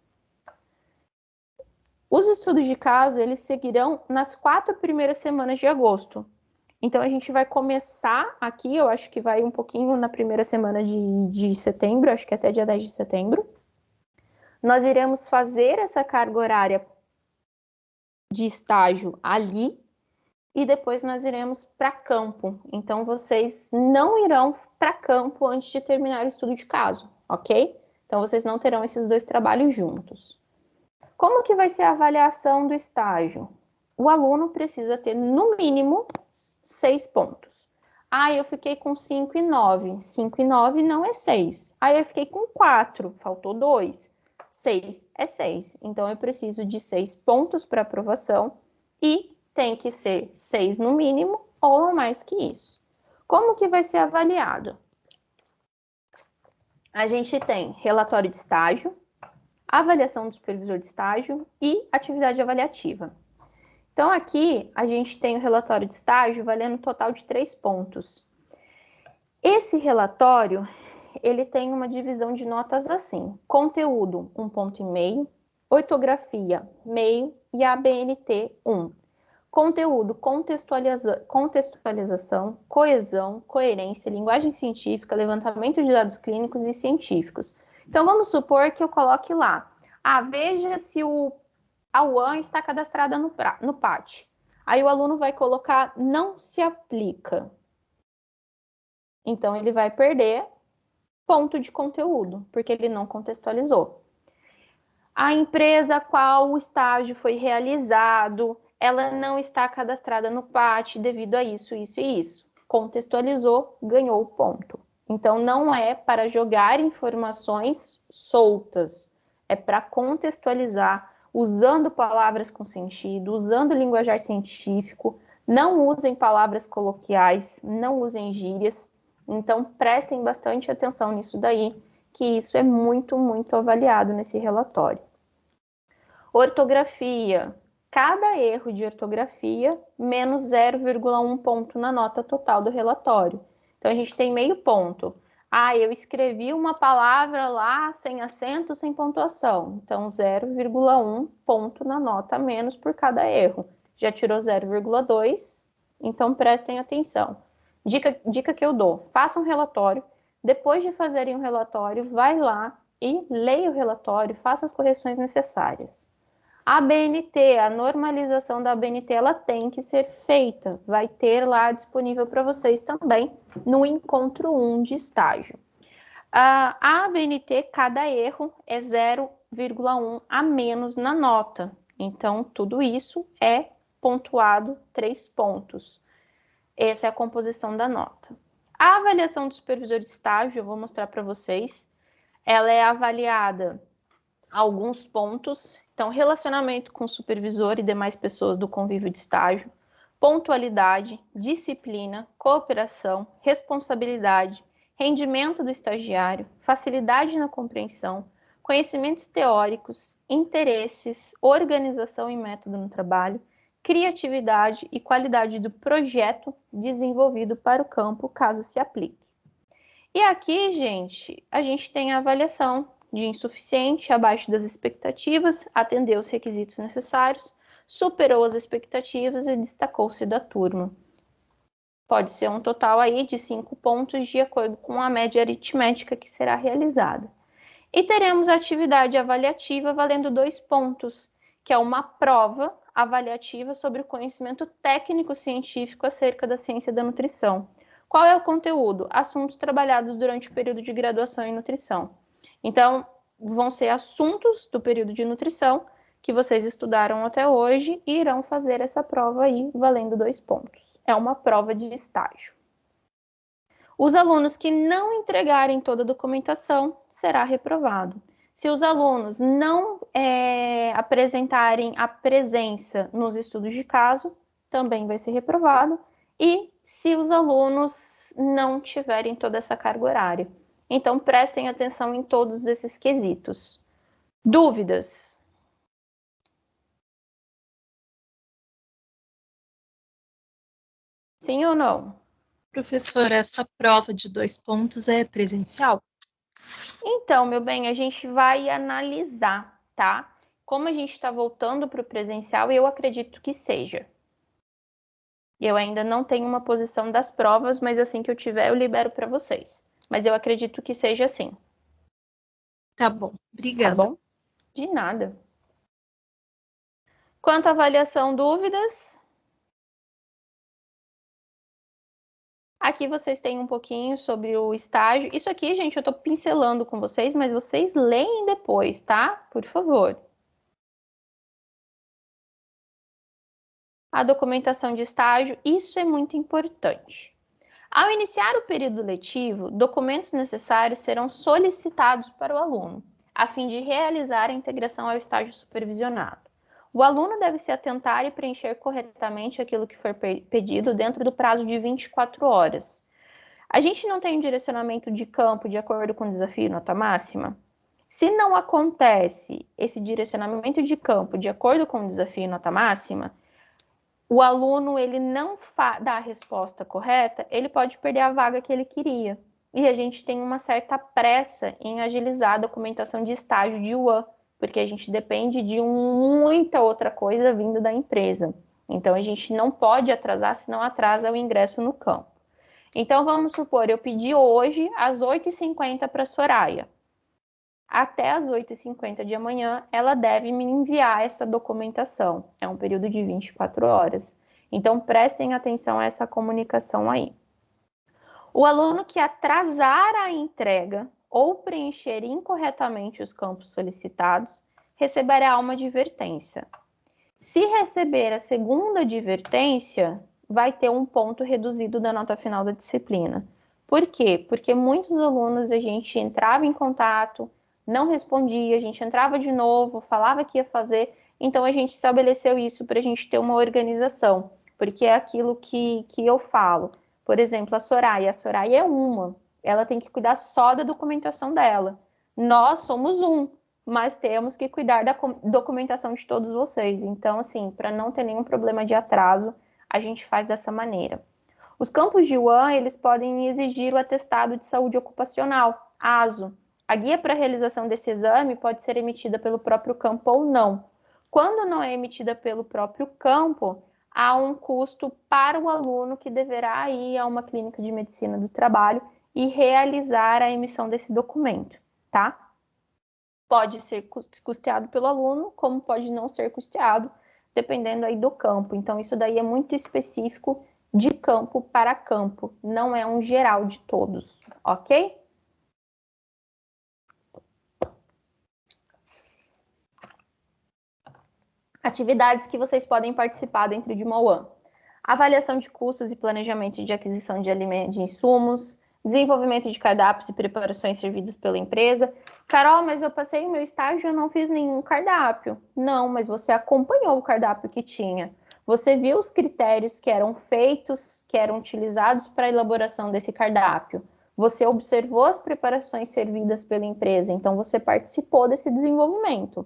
Os estudos de caso, eles seguirão nas 4 primeiras semanas de agosto. Então, a gente vai começar aqui, eu acho que vai um pouquinho na primeira semana de setembro, acho que até dia 10 de setembro. Nós iremos fazer essa carga horária de estágio ali e depois nós iremos para campo. Então, vocês não irão para campo antes de terminar o estudo de caso, ok? Então, vocês não terão esses dois trabalhos juntos. Como que vai ser a avaliação do estágio? O aluno precisa ter, no mínimo, 6 pontos. Eu fiquei com 5 e 9. 5 e 9 não é 6. Eu fiquei com 4, faltou 2. 6 é 6. Então, eu preciso de 6 pontos para aprovação e tem que ser 6 no mínimo ou não mais que isso. Como que vai ser avaliado? A gente tem relatório de estágio, avaliação do supervisor de estágio e atividade avaliativa. Então, aqui a gente tem o relatório de estágio valendo um total de 3 pontos. Esse relatório, ele tem uma divisão de notas assim: conteúdo, 1,5 ponto, ortografia, meio e ABNT, 1. Conteúdo, contextualização, coesão, coerência, linguagem científica, levantamento de dados clínicos e científicos. Então, vamos supor que eu coloque lá: veja se a UAN está cadastrada no PAT. Aí o aluno vai colocar não se aplica. Então, ele vai perder ponto de conteúdo, porque ele não contextualizou. A empresa a qual o estágio foi realizado, ela não está cadastrada no PAT devido a isso, isso e isso. Contextualizou, ganhou o ponto. Então, não é para jogar informações soltas, é para contextualizar, usando palavras com sentido, usando linguajar científico. Não usem palavras coloquiais, não usem gírias. Então, prestem bastante atenção nisso daí, que isso é muito, muito avaliado nesse relatório. Ortografia. Cada erro de ortografia, menos 0,1 ponto na nota total do relatório. Então, a gente tem meio ponto. Eu escrevi uma palavra lá sem acento, sem pontuação. Então, 0,1 ponto na nota a menos por cada erro. Já tirou 0,2, então prestem atenção. Dica que eu dou: façam um relatório. Depois de fazerem o relatório, vai lá e leia o relatório, faça as correções necessárias. A ABNT, a normalização da ABNT, ela tem que ser feita. Vai ter lá disponível para vocês também no encontro 1 de estágio. A ABNT, cada erro é 0,1 a menos na nota. Então, tudo isso é pontuado 3 pontos. Essa é a composição da nota. A avaliação do supervisor de estágio, eu vou mostrar para vocês. Ela é avaliada alguns pontos. Então, relacionamento com o supervisor e demais pessoas do convívio de estágio, pontualidade, disciplina, cooperação, responsabilidade, rendimento do estagiário, facilidade na compreensão, conhecimentos teóricos, interesses, organização e método no trabalho, criatividade e qualidade do projeto desenvolvido para o campo, caso se aplique. E aqui, gente, a gente tem a avaliação de insuficiente, abaixo das expectativas, atendeu os requisitos necessários, superou as expectativas e destacou-se da turma. Pode ser um total aí de 5 pontos de acordo com a média aritmética que será realizada. E teremos a atividade avaliativa valendo 2 pontos, que é uma prova avaliativa sobre o conhecimento técnico-científico acerca da ciência da nutrição. Qual é o conteúdo? Assuntos trabalhados durante o período de graduação em nutrição. Então, vão ser assuntos do período de nutrição que vocês estudaram até hoje e irão fazer essa prova aí valendo 2 pontos. É uma prova de estágio. Os alunos que não entregarem toda a documentação será reprovado. Se os alunos não apresentarem a presença nos estudos de caso, também vai ser reprovado. E se os alunos não tiverem toda essa carga horária. Então, prestem atenção em todos esses quesitos. Dúvidas? Sim ou não? Professora, essa prova de 2 pontos é presencial? Então, meu bem, a gente vai analisar, tá? Como a gente está voltando para o presencial, eu acredito que seja. Eu ainda não tenho uma posição das provas, mas assim que eu tiver, eu libero para vocês. Mas eu acredito que seja assim. Tá bom, obrigada. Tá bom? De nada. Quanto à avaliação, dúvidas? Aqui vocês têm um pouquinho sobre o estágio. Isso aqui, gente, eu estou pincelando com vocês, mas vocês leem depois, tá? Por favor. A documentação de estágio, isso é muito importante. Ao iniciar o período letivo, documentos necessários serão solicitados para o aluno, a fim de realizar a integração ao estágio supervisionado. O aluno deve se atentar e preencher corretamente aquilo que for pedido dentro do prazo de 24 horas. A gente não tem um direcionamento de campo de acordo com o desafio nota máxima? Se não acontece esse direcionamento de campo de acordo com o desafio nota máxima, o aluno ele não dá a resposta correta, ele pode perder a vaga que ele queria. E a gente tem uma certa pressa em agilizar a documentação de estágio de UAN, porque a gente depende de muita outra coisa vindo da empresa. Então, a gente não pode atrasar, senão atrasa o ingresso no campo. Então, vamos supor, eu pedi hoje às 8h50 para a Soraya. Até às 8h50 de amanhã, ela deve me enviar essa documentação. É um período de 24 horas. Então, prestem atenção a essa comunicação aí. O aluno que atrasar a entrega ou preencher incorretamente os campos solicitados, receberá uma advertência. Se receber a segunda advertência, vai ter um ponto reduzido da nota final da disciplina. Por quê? Porque muitos alunos, a gente entrava em contato, não respondia, a gente entrava de novo, falava que ia fazer, então a gente estabeleceu isso para a gente ter uma organização, porque é aquilo que eu falo. Por exemplo, a Soraya é uma, ela tem que cuidar só da documentação dela. Nós somos um, mas temos que cuidar da documentação de todos vocês. Então, assim, para não ter nenhum problema de atraso, a gente faz dessa maneira. Os campos de UAN, eles podem exigir o atestado de saúde ocupacional, ASO. A guia para a realização desse exame pode ser emitida pelo próprio campo ou não. Quando não é emitida pelo próprio campo, há um custo para o aluno que deverá ir a uma clínica de medicina do trabalho e realizar a emissão desse documento, tá? Pode ser custeado pelo aluno, como pode não ser custeado, dependendo aí do campo. Então, isso daí é muito específico de campo para campo, não é um geral de todos, ok? Atividades que vocês podem participar dentro de uma UAN. Avaliação de custos e planejamento de aquisição de alimentos, de insumos, desenvolvimento de cardápios e preparações servidas pela empresa. Carol, mas eu passei o meu estágio e eu não fiz nenhum cardápio. Não, mas você acompanhou o cardápio que tinha. Você viu os critérios que eram feitos, que eram utilizados para a elaboração desse cardápio. Você observou as preparações servidas pela empresa, então você participou desse desenvolvimento.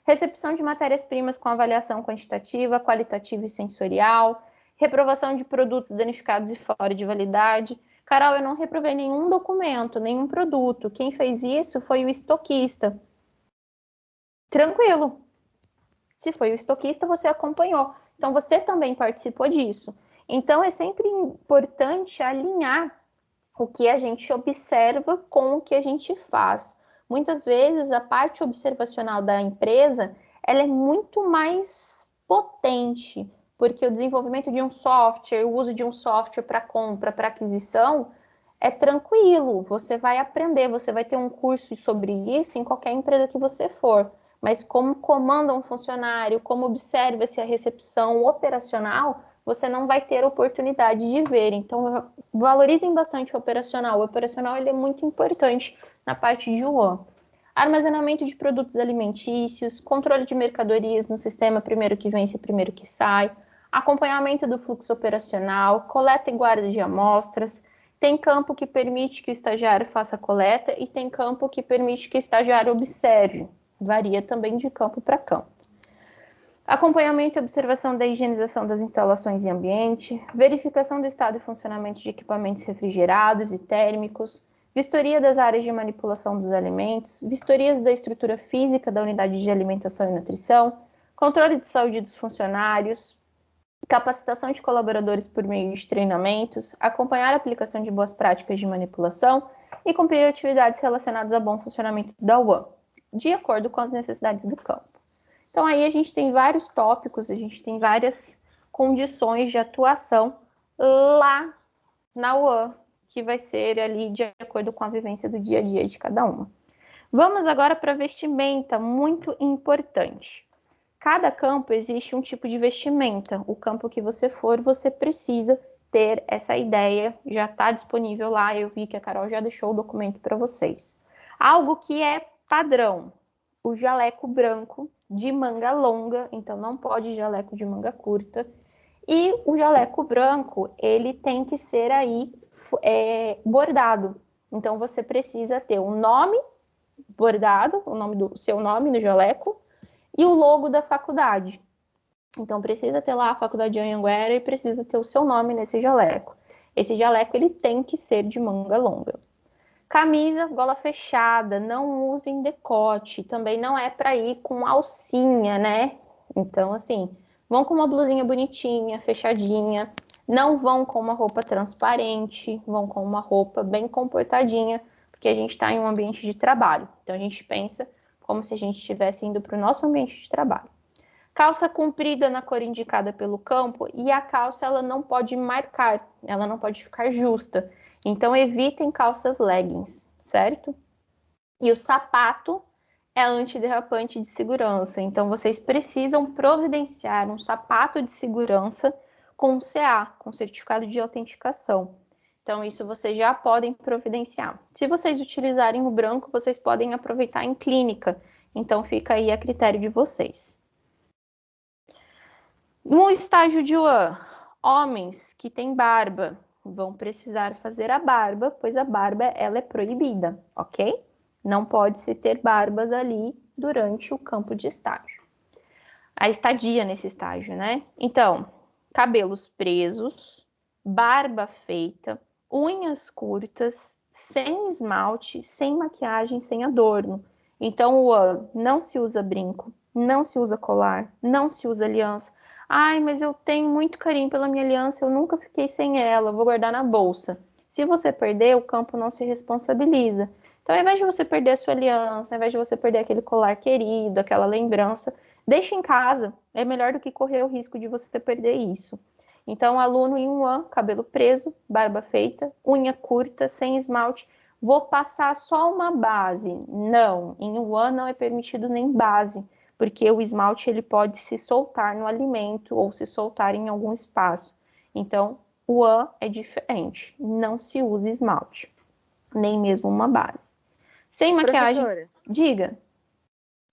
Recepção de matérias-primas com avaliação quantitativa, qualitativa e sensorial. Reprovação de produtos danificados e fora de validade. Carol, eu não reprovei nenhum documento, nenhum produto. Quem fez isso foi o estoquista. Tranquilo. Se foi o estoquista, você acompanhou. Então, você também participou disso. Então, é sempre importante alinhar o que a gente observa com o que a gente faz. Muitas vezes, a parte observacional da empresa, ela é muito mais potente, porque o desenvolvimento de um software, o uso de um software para compra, para aquisição, é tranquilo, você vai aprender, você vai ter um curso sobre isso em qualquer empresa que você for, mas como comanda um funcionário, como observa-se a recepção operacional, você não vai ter oportunidade de ver. Então, valorizem bastante o operacional. O operacional ele é muito importante na parte de UAN. Armazenamento de produtos alimentícios, controle de mercadorias no sistema primeiro que vence, primeiro que sai, acompanhamento do fluxo operacional, coleta e guarda de amostras. Tem campo que permite que o estagiário faça coleta e tem campo que permite que o estagiário observe. Varia também de campo para campo. Acompanhamento e observação da higienização das instalações e ambiente, verificação do estado e funcionamento de equipamentos refrigerados e térmicos, vistoria das áreas de manipulação dos alimentos, vistorias da estrutura física da unidade de alimentação e nutrição, controle de saúde dos funcionários, capacitação de colaboradores por meio de treinamentos, acompanhar a aplicação de boas práticas de manipulação e cumprir atividades relacionadas ao bom funcionamento da UAN, de acordo com as necessidades do campo. Então, aí a gente tem vários tópicos, a gente tem várias condições de atuação lá na UAN, que vai ser ali de acordo com a vivência do dia a dia de cada uma. Vamos agora para a vestimenta, muito importante. Cada campo existe um tipo de vestimenta. O campo que você for, você precisa ter essa ideia. Já está disponível lá. Eu vi que a Carol já deixou o documento para vocês. Algo que é padrão: o jaleco branco de manga longa. Então não pode jaleco de manga curta. E o jaleco branco, ele tem que ser aí bordado. Então você precisa ter um nome bordado, o nome do seu nome no jaleco, e o logo da faculdade. Então precisa ter lá a faculdade de Anhanguera e precisa ter o seu nome nesse jaleco. Esse jaleco ele tem que ser de manga longa. Camisa, gola fechada, não usem decote, também não é para ir com alcinha, né? Então assim, vão com uma blusinha bonitinha, fechadinha, não vão com uma roupa transparente, vão com uma roupa bem comportadinha, porque a gente está em um ambiente de trabalho. Então a gente pensa como se a gente estivesse indo para o nosso ambiente de trabalho. Calça comprida na cor indicada pelo campo, e a calça ela não pode marcar, ela não pode ficar justa. Então evitem calças leggings, certo? E o sapato é antiderrapante de segurança. Então vocês precisam providenciar um sapato de segurança com CA, com certificado de autenticação. Então isso vocês já podem providenciar. Se vocês utilizarem o branco, vocês podem aproveitar em clínica. Então fica aí a critério de vocês. No estágio de UAN, homens que têm barba vão precisar fazer a barba, pois a barba ela é proibida, ok? Não pode-se ter barbas ali durante o campo de estágio. A estadia nesse estágio, né? Então, cabelos presos, barba feita, unhas curtas, sem esmalte, sem maquiagem, sem adorno. Então, não se usa brinco, não se usa colar, não se usa aliança. Ai, mas eu tenho muito carinho pela minha aliança, eu nunca fiquei sem ela, vou guardar na bolsa. Se você perder, o campo não se responsabiliza. Então, ao invés de você perder a sua aliança, ao invés de você perder aquele colar querido, aquela lembrança, deixa em casa, é melhor do que correr o risco de você perder isso. Então, aluno em UAN, cabelo preso, barba feita, unha curta, sem esmalte, vou passar só uma base. Não, em UAN não é permitido nem base, porque o esmalte ele pode se soltar no alimento ou se soltar em algum espaço. Então, UAN é diferente, não se usa esmalte, nem mesmo uma base. Sem maquiagem, Professora, diga.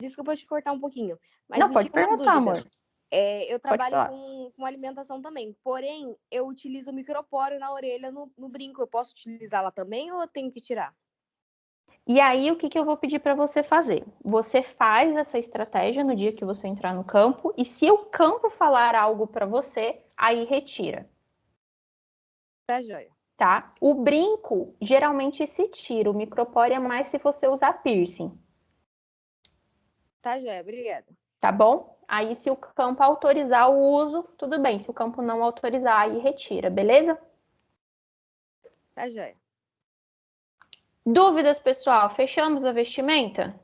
desculpa te cortar um pouquinho, mas Não, me pode tira uma perguntar, dúvida. amor. Eu Pode trabalho falar. com alimentação também, porém, eu utilizo micropóreo na orelha no brinco. Eu posso utilizá-la também ou eu tenho que tirar? E aí, o que eu vou pedir para você fazer? Você faz essa estratégia no dia que você entrar no campo, e se o campo falar algo para você, aí retira, Tá, joia. tá? O brinco, geralmente se tira, o micropóreo é mais se você usar piercing, Tá, joia. Obrigada. tá bom? Aí, se o campo autorizar o uso, tudo bem. Se o campo não autorizar, aí retira, beleza? Tá, joia. Dúvidas, pessoal? Fechamos a vestimenta?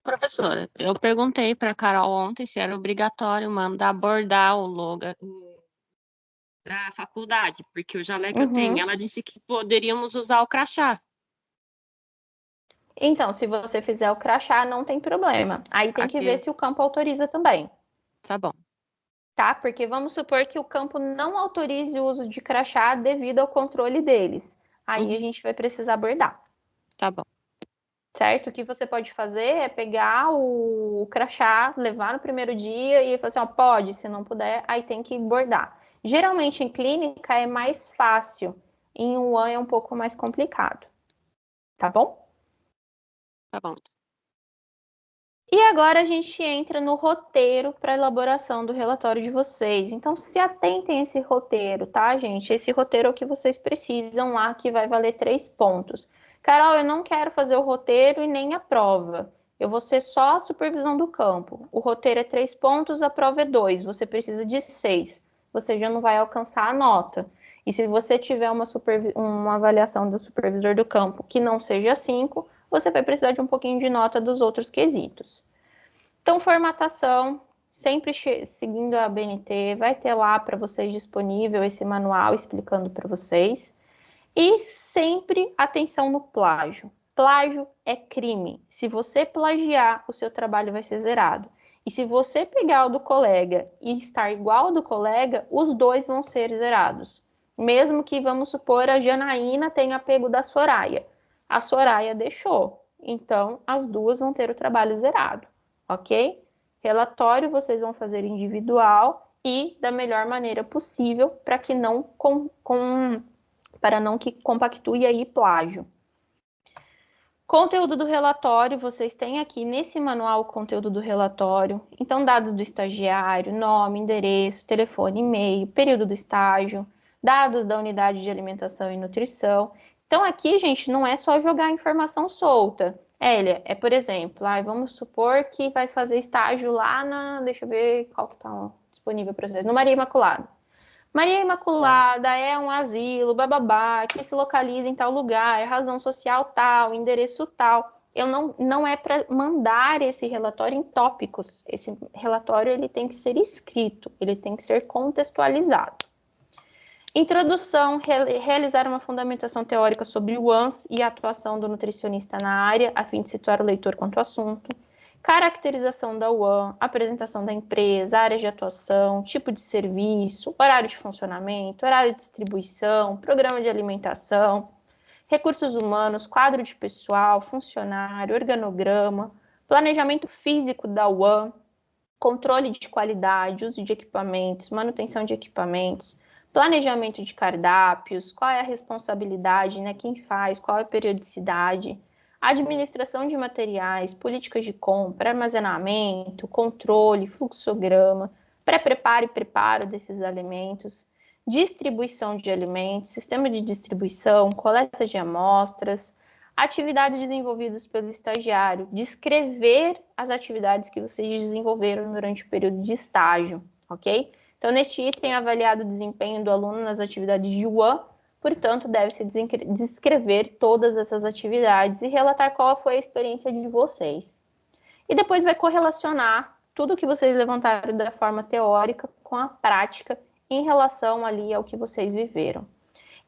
Professora, eu perguntei para a Carol ontem se era obrigatório mandar bordar o logo da faculdade, porque o jaleco eu tenho. Uhum. Ela disse que poderíamos usar o crachá. Então, se você fizer o crachá, não tem problema. Aí tem que Aqui, ver se o campo autoriza também. tá bom. Tá? Porque vamos supor que o campo não autorize o uso de crachá devido ao controle deles. Aí a gente vai precisar abordar, Tá bom. certo? O que você pode fazer é pegar o crachá, levar no primeiro dia e falar assim, ó, pode, se não puder, aí tem que bordar. Geralmente em clínica é mais fácil, em UAN é um pouco mais complicado, tá bom? Tá bom. E agora a gente entra no roteiro para elaboração do relatório de vocês. Então, se atentem a esse roteiro, tá, gente? Esse roteiro é o que vocês precisam lá, que vai valer 3 pontos. Carol, eu não quero fazer o roteiro e nem a prova. Eu vou ser só a supervisão do campo. O roteiro é 3 pontos, a prova é 2. Você precisa de 6. Você já não vai alcançar a nota. E se você tiver uma avaliação do supervisor do campo que não seja 5, você vai precisar de um pouquinho de nota dos outros quesitos. Então, formatação, sempre seguindo a ABNT, vai ter lá para vocês disponível esse manual explicando para vocês. E sempre atenção no plágio. Plágio é crime. Se você plagiar, o seu trabalho vai ser zerado. E se você pegar o do colega e estar igual ao do colega, os dois vão ser zerados. Mesmo que, vamos supor, a Janaína tenha pego da Soraya. A Soraya deixou. Então, as duas vão ter o trabalho zerado, ok? Relatório vocês vão fazer individual e da melhor maneira possível para que não compactue aí plágio. Conteúdo do relatório, vocês têm aqui nesse manual o conteúdo do relatório. Então, dados do estagiário, nome, endereço, telefone, e-mail, período do estágio, dados da unidade de alimentação e nutrição. Então, aqui, gente, não é só jogar informação solta. Elia, por exemplo, vamos supor que vai fazer estágio lá deixa eu ver qual que está disponível para vocês, no Maria Imaculada. Maria Imaculada é um asilo, bababá, que se localiza em tal lugar, é razão social tal, endereço tal. Não é para mandar esse relatório em tópicos. Esse relatório ele tem que ser escrito, ele tem que ser contextualizado. Introdução, realizar uma fundamentação teórica sobre o ANS e a atuação do nutricionista na área, a fim de situar o leitor quanto ao assunto. Caracterização da UAN, apresentação da empresa, área de atuação, tipo de serviço, horário de funcionamento, horário de distribuição, programa de alimentação, recursos humanos, quadro de pessoal, funcionário, organograma, planejamento físico da UAN, controle de qualidade, uso de equipamentos, manutenção de equipamentos, planejamento de cardápios, qual é a responsabilidade, quem faz, qual é a periodicidade, administração de materiais, políticas de compra, armazenamento, controle, fluxograma, pré-preparo e preparo desses alimentos, distribuição de alimentos, sistema de distribuição, coleta de amostras, atividades desenvolvidas pelo estagiário, descrever as atividades que vocês desenvolveram durante o período de estágio, ok? Então, neste item, é avaliado o desempenho do aluno nas atividades de UAN, portanto, deve-se descrever todas essas atividades e relatar qual foi a experiência de vocês. E depois vai correlacionar tudo que vocês levantaram da forma teórica com a prática em relação ali ao que vocês viveram.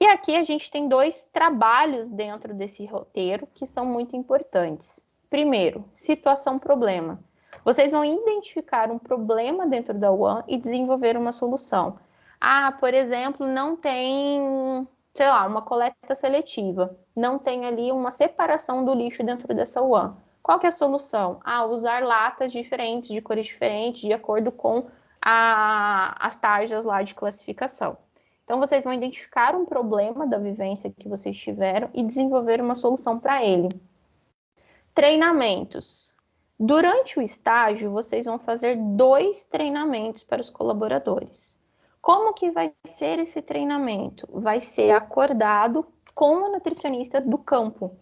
E aqui a gente tem 2 trabalhos dentro desse roteiro que são muito importantes. Primeiro, situação-problema. Vocês vão identificar um problema dentro da UAN e desenvolver uma solução. Por exemplo, não tem, sei lá, uma coleta seletiva. Não tem ali uma separação do lixo dentro dessa UAN. Qual que é a solução? Usar latas diferentes, de cores diferentes, de acordo com as tarjas lá de classificação. Então, vocês vão identificar um problema da vivência que vocês tiveram e desenvolver uma solução para ele. Treinamentos. Durante o estágio, vocês vão fazer 2 treinamentos para os colaboradores. Como que vai ser esse treinamento? Vai ser acordado com o nutricionista do campo,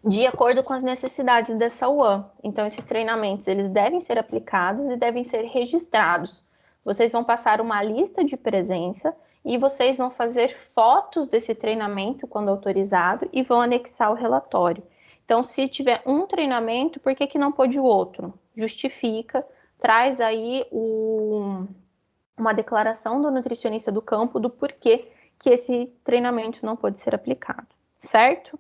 de acordo com as necessidades dessa UAN. Então, esses treinamentos, eles devem ser aplicados e devem ser registrados. Vocês vão passar uma lista de presença e vocês vão fazer fotos desse treinamento quando autorizado e vão anexar o relatório. Então, se tiver um treinamento, por que não pode o outro? Justifica, traz aí uma declaração do nutricionista do campo do porquê que esse treinamento não pode ser aplicado, certo?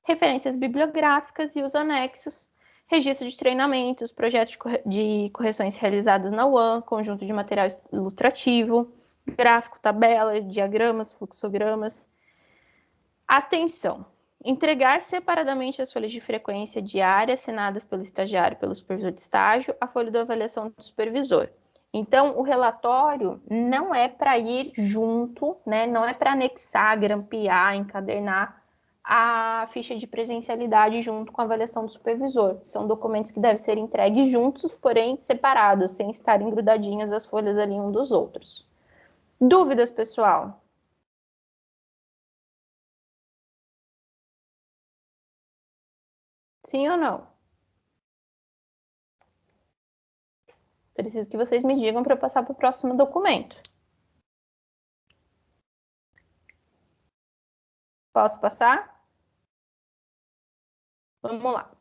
Referências bibliográficas e os anexos, registro de treinamentos, projetos de correções realizadas na UAN, conjunto de material ilustrativo, gráfico, tabela, diagramas, fluxogramas. Atenção! Entregar separadamente as folhas de frequência diária assinadas pelo estagiário e pelo supervisor de estágio, a folha de avaliação do supervisor. Então, o relatório não é para ir junto, não é para anexar, grampear, encadernar a ficha de presencialidade junto com a avaliação do supervisor. São documentos que devem ser entregues juntos, porém separados, sem estarem grudadinhas as folhas ali um dos outros. Dúvidas, pessoal? Sim ou não? Preciso que vocês me digam para eu passar para o próximo documento. Posso passar? Vamos lá.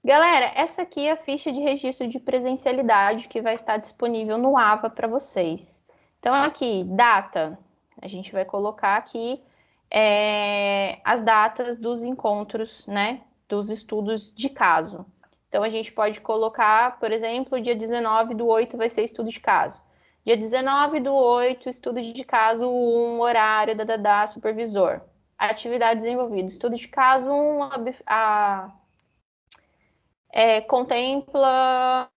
Galera, essa aqui é a ficha de registro de presencialidade que vai estar disponível no AVA para vocês. Então, aqui, data, a gente vai colocar aqui as datas dos encontros, né, dos estudos de caso. Então, a gente pode colocar, por exemplo, dia 19/8 vai ser estudo de caso. Dia 19/8, estudo de caso 1, horário, supervisor. Atividade desenvolvida, estudo de caso 1, contempla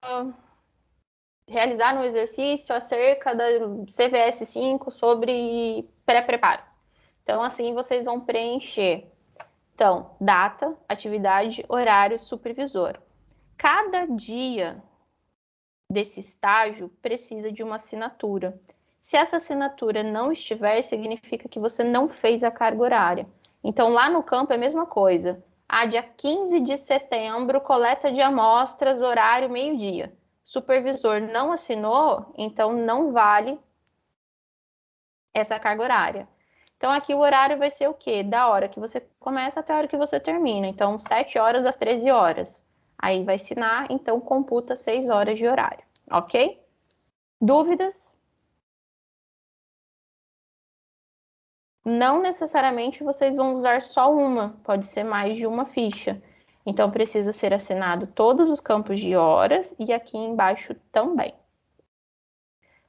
realizar um exercício acerca da CVS 5 sobre pré-preparo. Então, assim, vocês vão preencher. Então, data, atividade, horário, supervisor. Cada dia desse estágio precisa de uma assinatura. Se essa assinatura não estiver, significa que você não fez a carga horária. Então, lá no campo é a mesma coisa. Dia 15 de setembro, coleta de amostras, horário meio-dia. Supervisor não assinou, então não vale essa carga horária. Então, aqui o horário vai ser o quê? Da hora que você começa até a hora que você termina. Então, 7 horas às 13 horas. Aí vai assinar, então computa 6 horas de horário, ok? Dúvidas? Não necessariamente vocês vão usar só uma, pode ser mais de uma ficha. Então, precisa ser assinado todos os campos de horas e aqui embaixo também.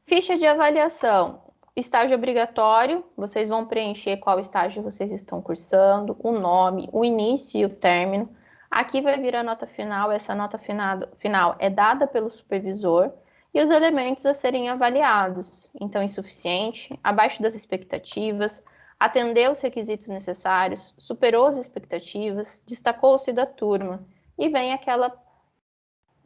Ficha de avaliação. Estágio obrigatório, vocês vão preencher qual estágio vocês estão cursando, o nome, o início e o término. Aqui vai vir a nota final, essa nota final é dada pelo supervisor e os elementos a serem avaliados. Então, insuficiente, abaixo das expectativas, atendeu os requisitos necessários, superou as expectativas, destacou-se da turma. E vem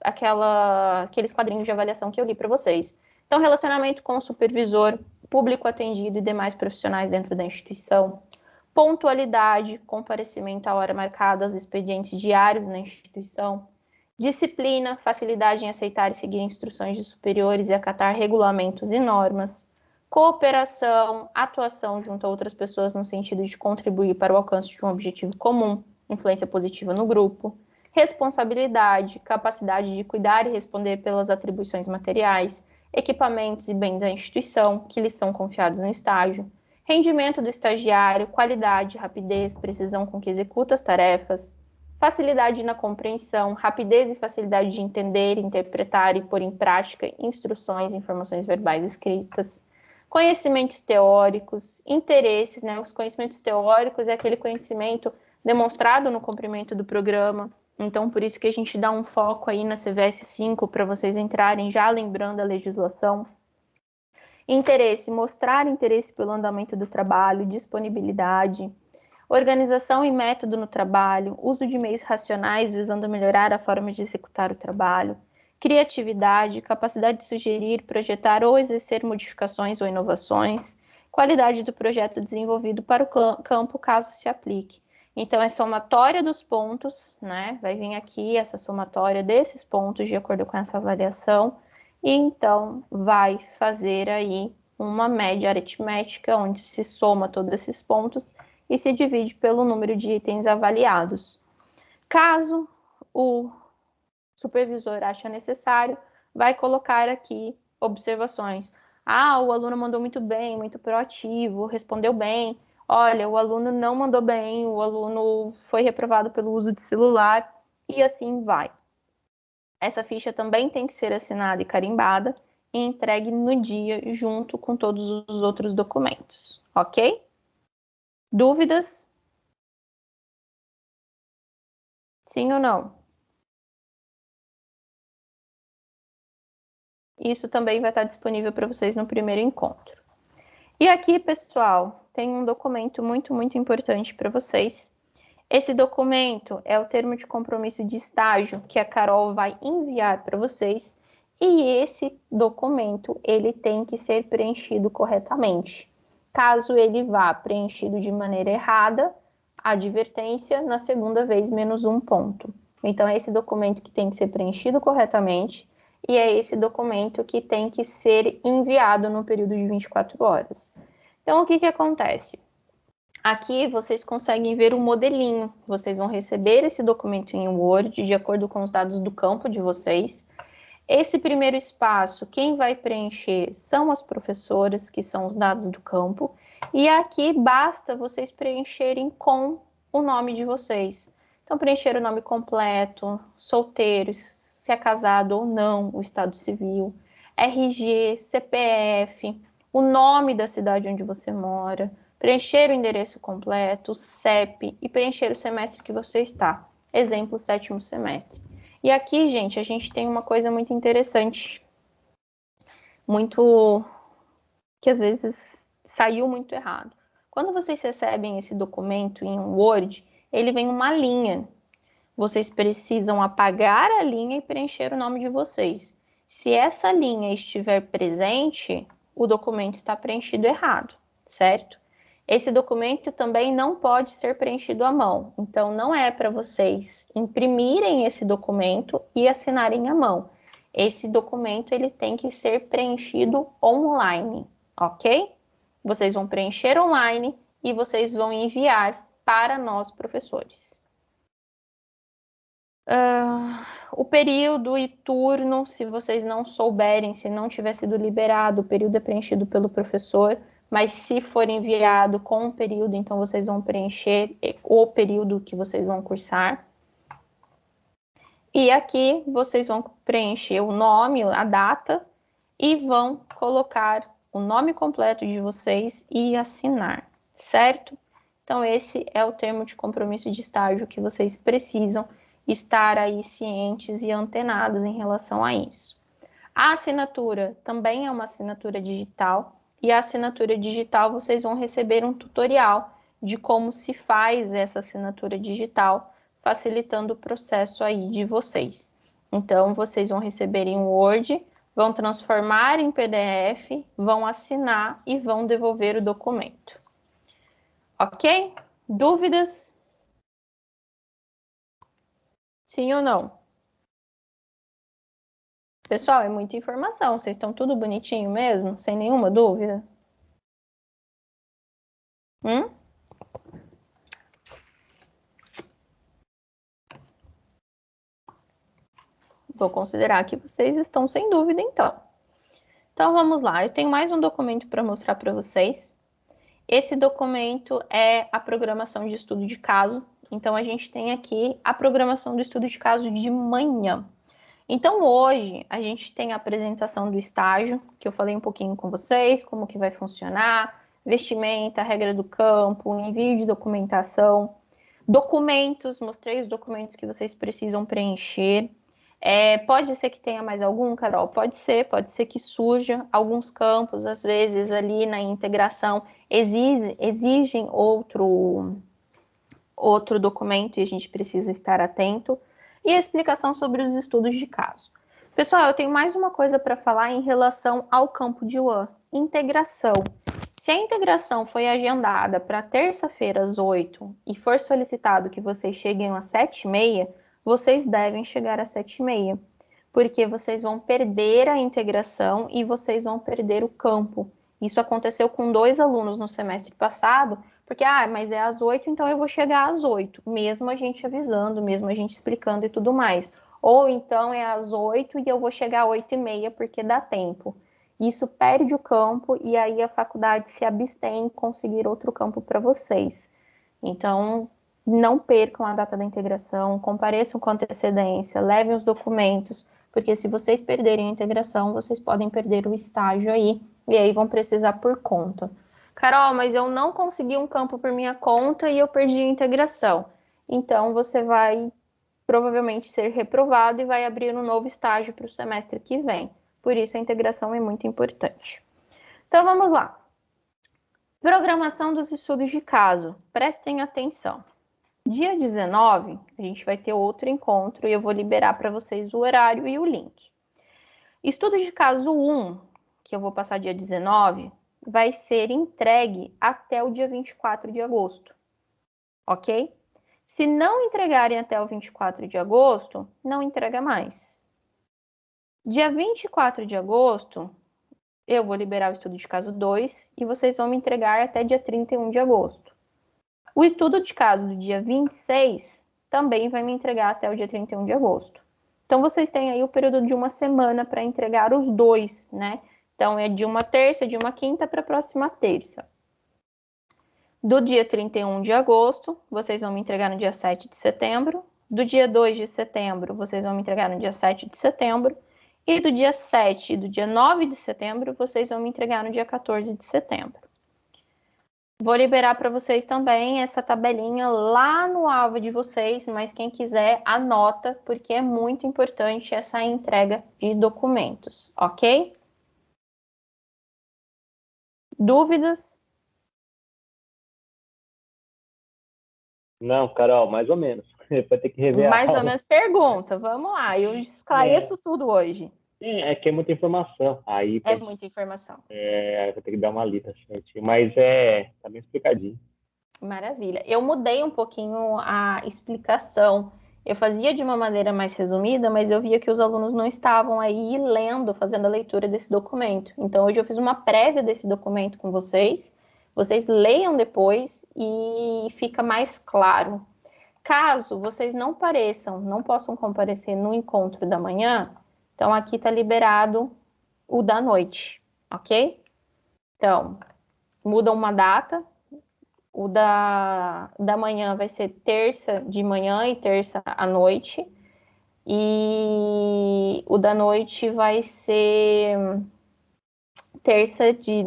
aqueles quadrinhos de avaliação que eu li para vocês. Então, relacionamento com o supervisor, público atendido e demais profissionais dentro da instituição. Pontualidade, comparecimento à hora marcada aos expedientes diários na instituição. Disciplina, facilidade em aceitar e seguir instruções de superiores e acatar regulamentos e normas. Cooperação, atuação junto a outras pessoas no sentido de contribuir para o alcance de um objetivo comum, influência positiva no grupo. Responsabilidade, capacidade de cuidar e responder pelas atribuições materiais, equipamentos e bens da instituição que lhes são confiados no estágio. Rendimento do estagiário, qualidade, rapidez, precisão com que executa as tarefas. Facilidade na compreensão, rapidez e facilidade de entender, interpretar e pôr em prática instruções, informações verbais escritas. Conhecimentos teóricos, interesses, né? Os conhecimentos teóricos é aquele conhecimento demonstrado no cumprimento do programa. Então, por isso que a gente dá um foco aí na CVS 5 para vocês entrarem já lembrando a legislação. Interesse, mostrar interesse pelo andamento do trabalho, disponibilidade, organização e método no trabalho, uso de meios racionais visando melhorar a forma de executar o trabalho, criatividade, capacidade de sugerir, projetar ou exercer modificações ou inovações, qualidade do projeto desenvolvido para o campo, caso se aplique. Então, é somatória dos pontos, né? Vai vir aqui essa somatória desses pontos de acordo com essa avaliação. E então, vai fazer aí uma média aritmética, onde se soma todos esses pontos e se divide pelo número de itens avaliados. Caso o supervisor ache necessário, vai colocar aqui observações. O aluno mandou muito bem, muito proativo, respondeu bem. Olha, o aluno não mandou bem, o aluno foi reprovado pelo uso de celular, e assim vai. Essa ficha também tem que ser assinada e carimbada e entregue no dia, junto com todos os outros documentos, ok? Dúvidas? Sim ou não? Isso também vai estar disponível para vocês no primeiro encontro. E aqui, pessoal, tem um documento muito, muito importante para vocês. Esse documento é o termo de compromisso de estágio que a Carol vai enviar para vocês. E esse documento, ele tem que ser preenchido corretamente. Caso ele vá preenchido de maneira errada, advertência, na segunda vez, menos 1 ponto. Então, é esse documento que tem que ser preenchido corretamente e é esse documento que tem que ser enviado no período de 24 horas. Então, o que acontece? Aqui vocês conseguem ver o modelinho. Vocês vão receber esse documento em Word, de acordo com os dados do campo de vocês. Esse primeiro espaço, quem vai preencher são as professoras, que são os dados do campo. E aqui basta vocês preencherem com o nome de vocês. Então, preencher o nome completo, solteiros, se é casado ou não, o estado civil, RG, CPF, o nome da cidade onde você mora, preencher o endereço completo, o CEP e preencher o semestre que você está. Exemplo, 7º semestre. E aqui, gente, a gente tem uma coisa muito interessante, muito que às vezes saiu muito errado. Quando vocês recebem esse documento em Word, ele vem uma linha. Vocês precisam apagar a linha e preencher o nome de vocês. Se essa linha estiver presente, o documento está preenchido errado, certo? Esse documento também não pode ser preenchido à mão. Então, não é para vocês imprimirem esse documento e assinarem à mão. Esse documento ele tem que ser preenchido online, ok? Vocês vão preencher online e vocês vão enviar para nós, professores. O período e turno, se vocês não souberem, se não tiver sido liberado, o período é preenchido pelo professor, mas se for enviado com o período, então vocês vão preencher o período que vocês vão cursar. E aqui vocês vão preencher o nome, a data, e vão colocar o nome completo de vocês e assinar, certo? Então, esse é o termo de compromisso de estágio que vocês precisam estar aí cientes e antenados em relação a isso. A assinatura também é uma assinatura digital, e a assinatura digital vocês vão receber um tutorial de como se faz essa assinatura digital, facilitando o processo aí de vocês. Então, vocês vão receber em Word, vão transformar em PDF, vão assinar e vão devolver o documento. Ok? Dúvidas? Sim ou não? Pessoal, é muita informação. Vocês estão tudo bonitinho mesmo? Sem nenhuma dúvida? Vou considerar que vocês estão sem dúvida, então. Então, vamos lá. Eu tenho mais um documento para mostrar para vocês. Esse documento é a programação de estudo de caso. Então, a gente tem aqui a programação do estudo de caso de manhã. Então, hoje, a gente tem a apresentação do estágio, que eu falei um pouquinho com vocês, como que vai funcionar, vestimenta, regra do campo, envio de documentação, documentos, mostrei os documentos que vocês precisam preencher. Pode ser que tenha mais algum, Carol? Pode ser que surja alguns campos, às vezes ali na integração exigem outro documento e a gente precisa estar atento. E a explicação sobre os estudos de caso. Pessoal, eu tenho mais uma coisa para falar em relação ao campo de UAN, integração. Se a integração foi agendada para terça-feira às 8 e for solicitado que vocês cheguem às 7h30, vocês devem chegar às 7h30, porque vocês vão perder a integração e vocês vão perder o campo. Isso aconteceu com 2 alunos no semestre passado, porque, mas é às 8, então eu vou chegar às 8, mesmo a gente avisando, mesmo a gente explicando e tudo mais. Ou então é às 8 e eu vou chegar às 8h30, porque dá tempo. Isso perde o campo e aí a faculdade se abstém em conseguir outro campo para vocês. Então, não percam a data da integração, compareçam com antecedência, levem os documentos, porque se vocês perderem a integração, vocês podem perder o estágio aí, e aí vão precisar por conta. Carol, mas eu não consegui um campo por minha conta e eu perdi a integração. Então, você vai provavelmente ser reprovado e vai abrir um novo estágio para o semestre que vem. Por isso, a integração é muito importante. Então, vamos lá. Programação dos estudos de caso. Prestem atenção. Dia 19, a gente vai ter outro encontro e eu vou liberar para vocês o horário e o link. Estudo de caso 1, que eu vou passar dia 19, vai ser entregue até o dia 24 de agosto, ok? Se não entregarem até o 24 de agosto, não entrega mais. Dia 24 de agosto, eu vou liberar o estudo de caso 2 e vocês vão me entregar até dia 31 de agosto. O estudo de caso do dia 26 também vai me entregar até o dia 31 de agosto. Então, vocês têm aí o período de uma semana para entregar os dois, né? Então, é de uma terça, de uma quinta para a próxima terça. Do dia 31 de agosto, vocês vão me entregar no dia 7 de setembro. Do dia 2 de setembro, vocês vão me entregar no dia 7 de setembro. E do dia 7 e do dia 9 de setembro, vocês vão me entregar no dia 14 de setembro. Vou liberar para vocês também essa tabelinha lá no alvo de vocês, mas quem quiser, anota, porque é muito importante essa entrega de documentos, ok? Dúvidas? Não, Carol, mais ou menos. Vai ter que rever a Mais ou aula. menos pergunta, vamos lá, eu esclareço tudo hoje. É que é muita informação. Aí É muita informação. vai ter que dar uma lida certinho. Mas tá bem explicadinho. Maravilha. Eu mudei um pouquinho a explicação. Eu fazia de uma maneira mais resumida, mas eu via que os alunos não estavam aí lendo, fazendo a leitura desse documento. Então, hoje eu fiz uma prévia desse documento com vocês. Vocês leiam depois e fica mais claro. Caso vocês não possam comparecer no encontro da manhã, então aqui está liberado o da noite, ok? Então, muda uma data. O da manhã vai ser terça de manhã e terça à noite. E o da noite vai ser terça de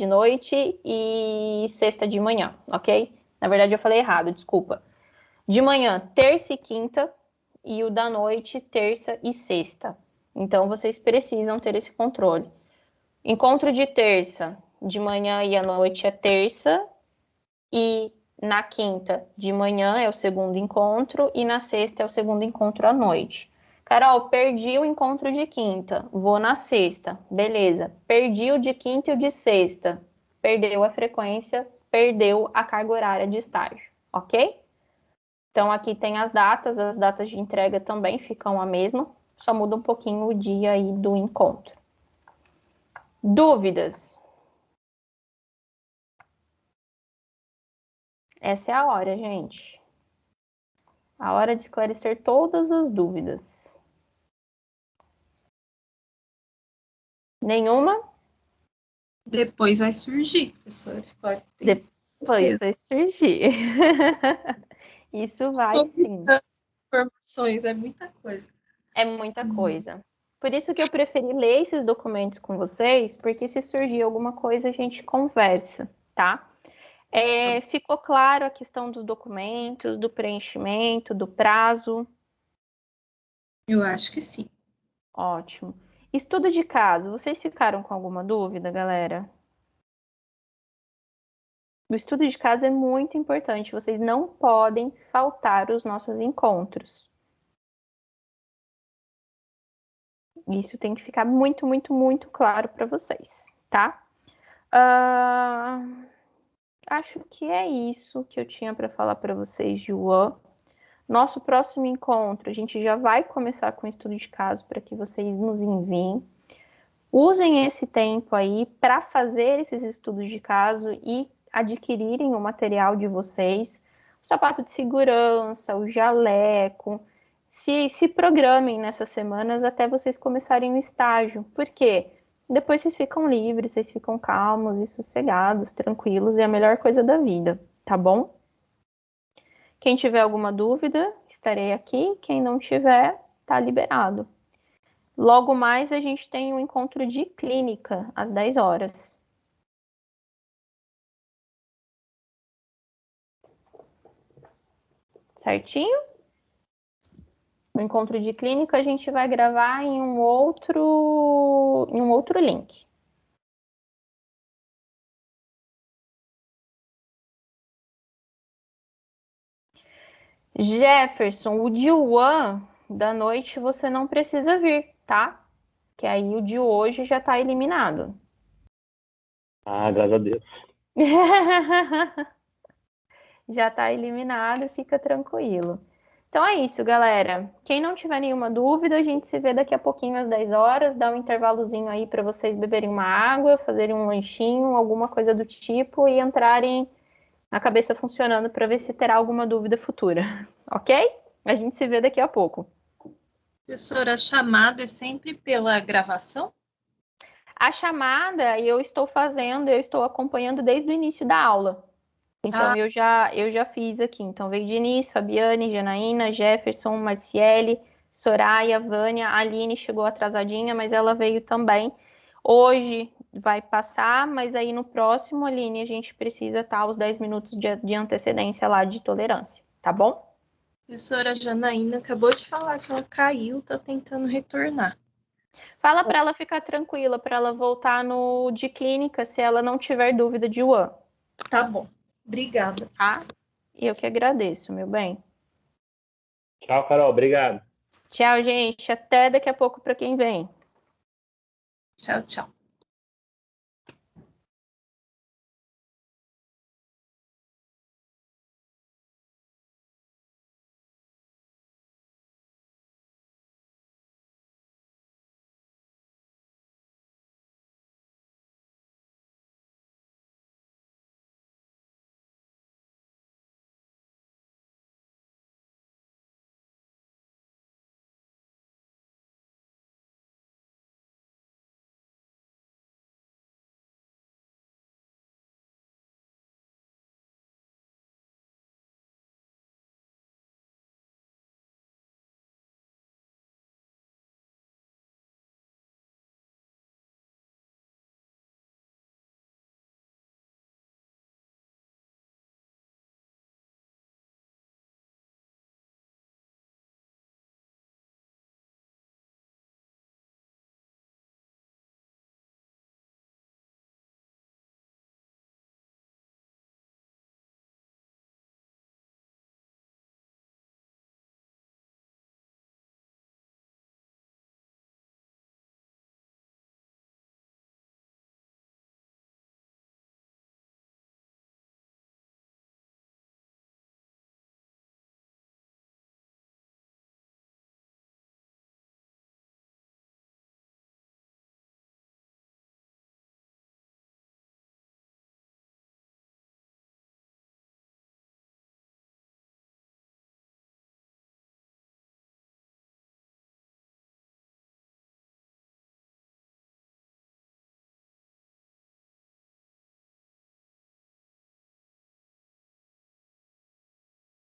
noite e sexta de manhã, ok? Na verdade, eu falei errado, desculpa. De manhã, terça e quinta. E o da noite, terça e sexta. Então, vocês precisam ter esse controle. Encontro de terça, de manhã e à noite é terça. E na quinta de manhã é o segundo encontro e na sexta é o segundo encontro à noite. Carol, perdi o encontro de quinta, vou na sexta, beleza. Perdi o de quinta e o de sexta, perdeu a frequência, perdeu a carga horária de estágio, ok? Então aqui tem as datas de entrega também ficam a mesma, só muda um pouquinho o dia aí do encontro. Dúvidas? Essa é a hora, gente. A hora de esclarecer todas as dúvidas. Nenhuma? Depois vai surgir, professor. Pode ter Depois vai certeza. surgir. Isso vai São sim. muitas informações, é muita coisa. É muita coisa. Por isso que eu preferi ler esses documentos com vocês, porque se surgir alguma coisa a gente conversa, tá? Ficou claro a questão dos documentos, do preenchimento, do prazo? Eu acho que sim. Ótimo. Estudo de caso, vocês ficaram com alguma dúvida, galera? O estudo de caso é muito importante, vocês não podem faltar os nossos encontros. Isso tem que ficar muito, muito, muito claro para vocês, tá? Acho que é isso que eu tinha para falar para vocês, João. Nosso próximo encontro, a gente já vai começar com o estudo de caso para que vocês nos enviem. Usem esse tempo aí para fazer esses estudos de caso e adquirirem o material de vocês, o sapato de segurança, o jaleco. Se programem nessas semanas até vocês começarem o estágio. Por quê? Depois vocês ficam livres, vocês ficam calmos e sossegados, tranquilos, é a melhor coisa da vida, tá bom? Quem tiver alguma dúvida, estarei aqui. Quem não tiver, tá liberado. Logo mais a gente tem um encontro de clínica às 10 horas. Certinho? O encontro de clínica a gente vai gravar em um outro link. Jefferson, o de One da noite você não precisa vir, tá? Que aí o de hoje já tá eliminado. Ah, graças a Deus. Já tá eliminado, fica tranquilo. Então é isso, galera. Quem não tiver nenhuma dúvida, a gente se vê daqui a pouquinho às 10 horas, dá um intervalozinho aí para vocês beberem uma água, fazerem um lanchinho, alguma coisa do tipo e entrarem a cabeça funcionando para ver se terá alguma dúvida futura, ok? A gente se vê daqui a pouco. Professora, a chamada é sempre pela gravação? A chamada eu estou acompanhando desde o início da aula. Então, eu já fiz aqui. Então, veio Diniz, Fabiane, Janaína, Jefferson, Marciele, Soraya, Vânia, a Aline chegou atrasadinha, mas ela veio também. Hoje vai passar, mas aí no próximo, Aline, a gente precisa estar os 10 minutos de antecedência lá de tolerância, tá bom? Professora Janaína acabou de falar que ela caiu, tá tentando retornar. Fala para ela ficar tranquila, para ela voltar no de clínica se ela não tiver dúvida de UAN. Tá bom. Obrigada. Tá? E eu que agradeço, meu bem. Tchau, Carol. Obrigado. Tchau, gente. Até daqui a pouco para quem vem. Tchau, tchau.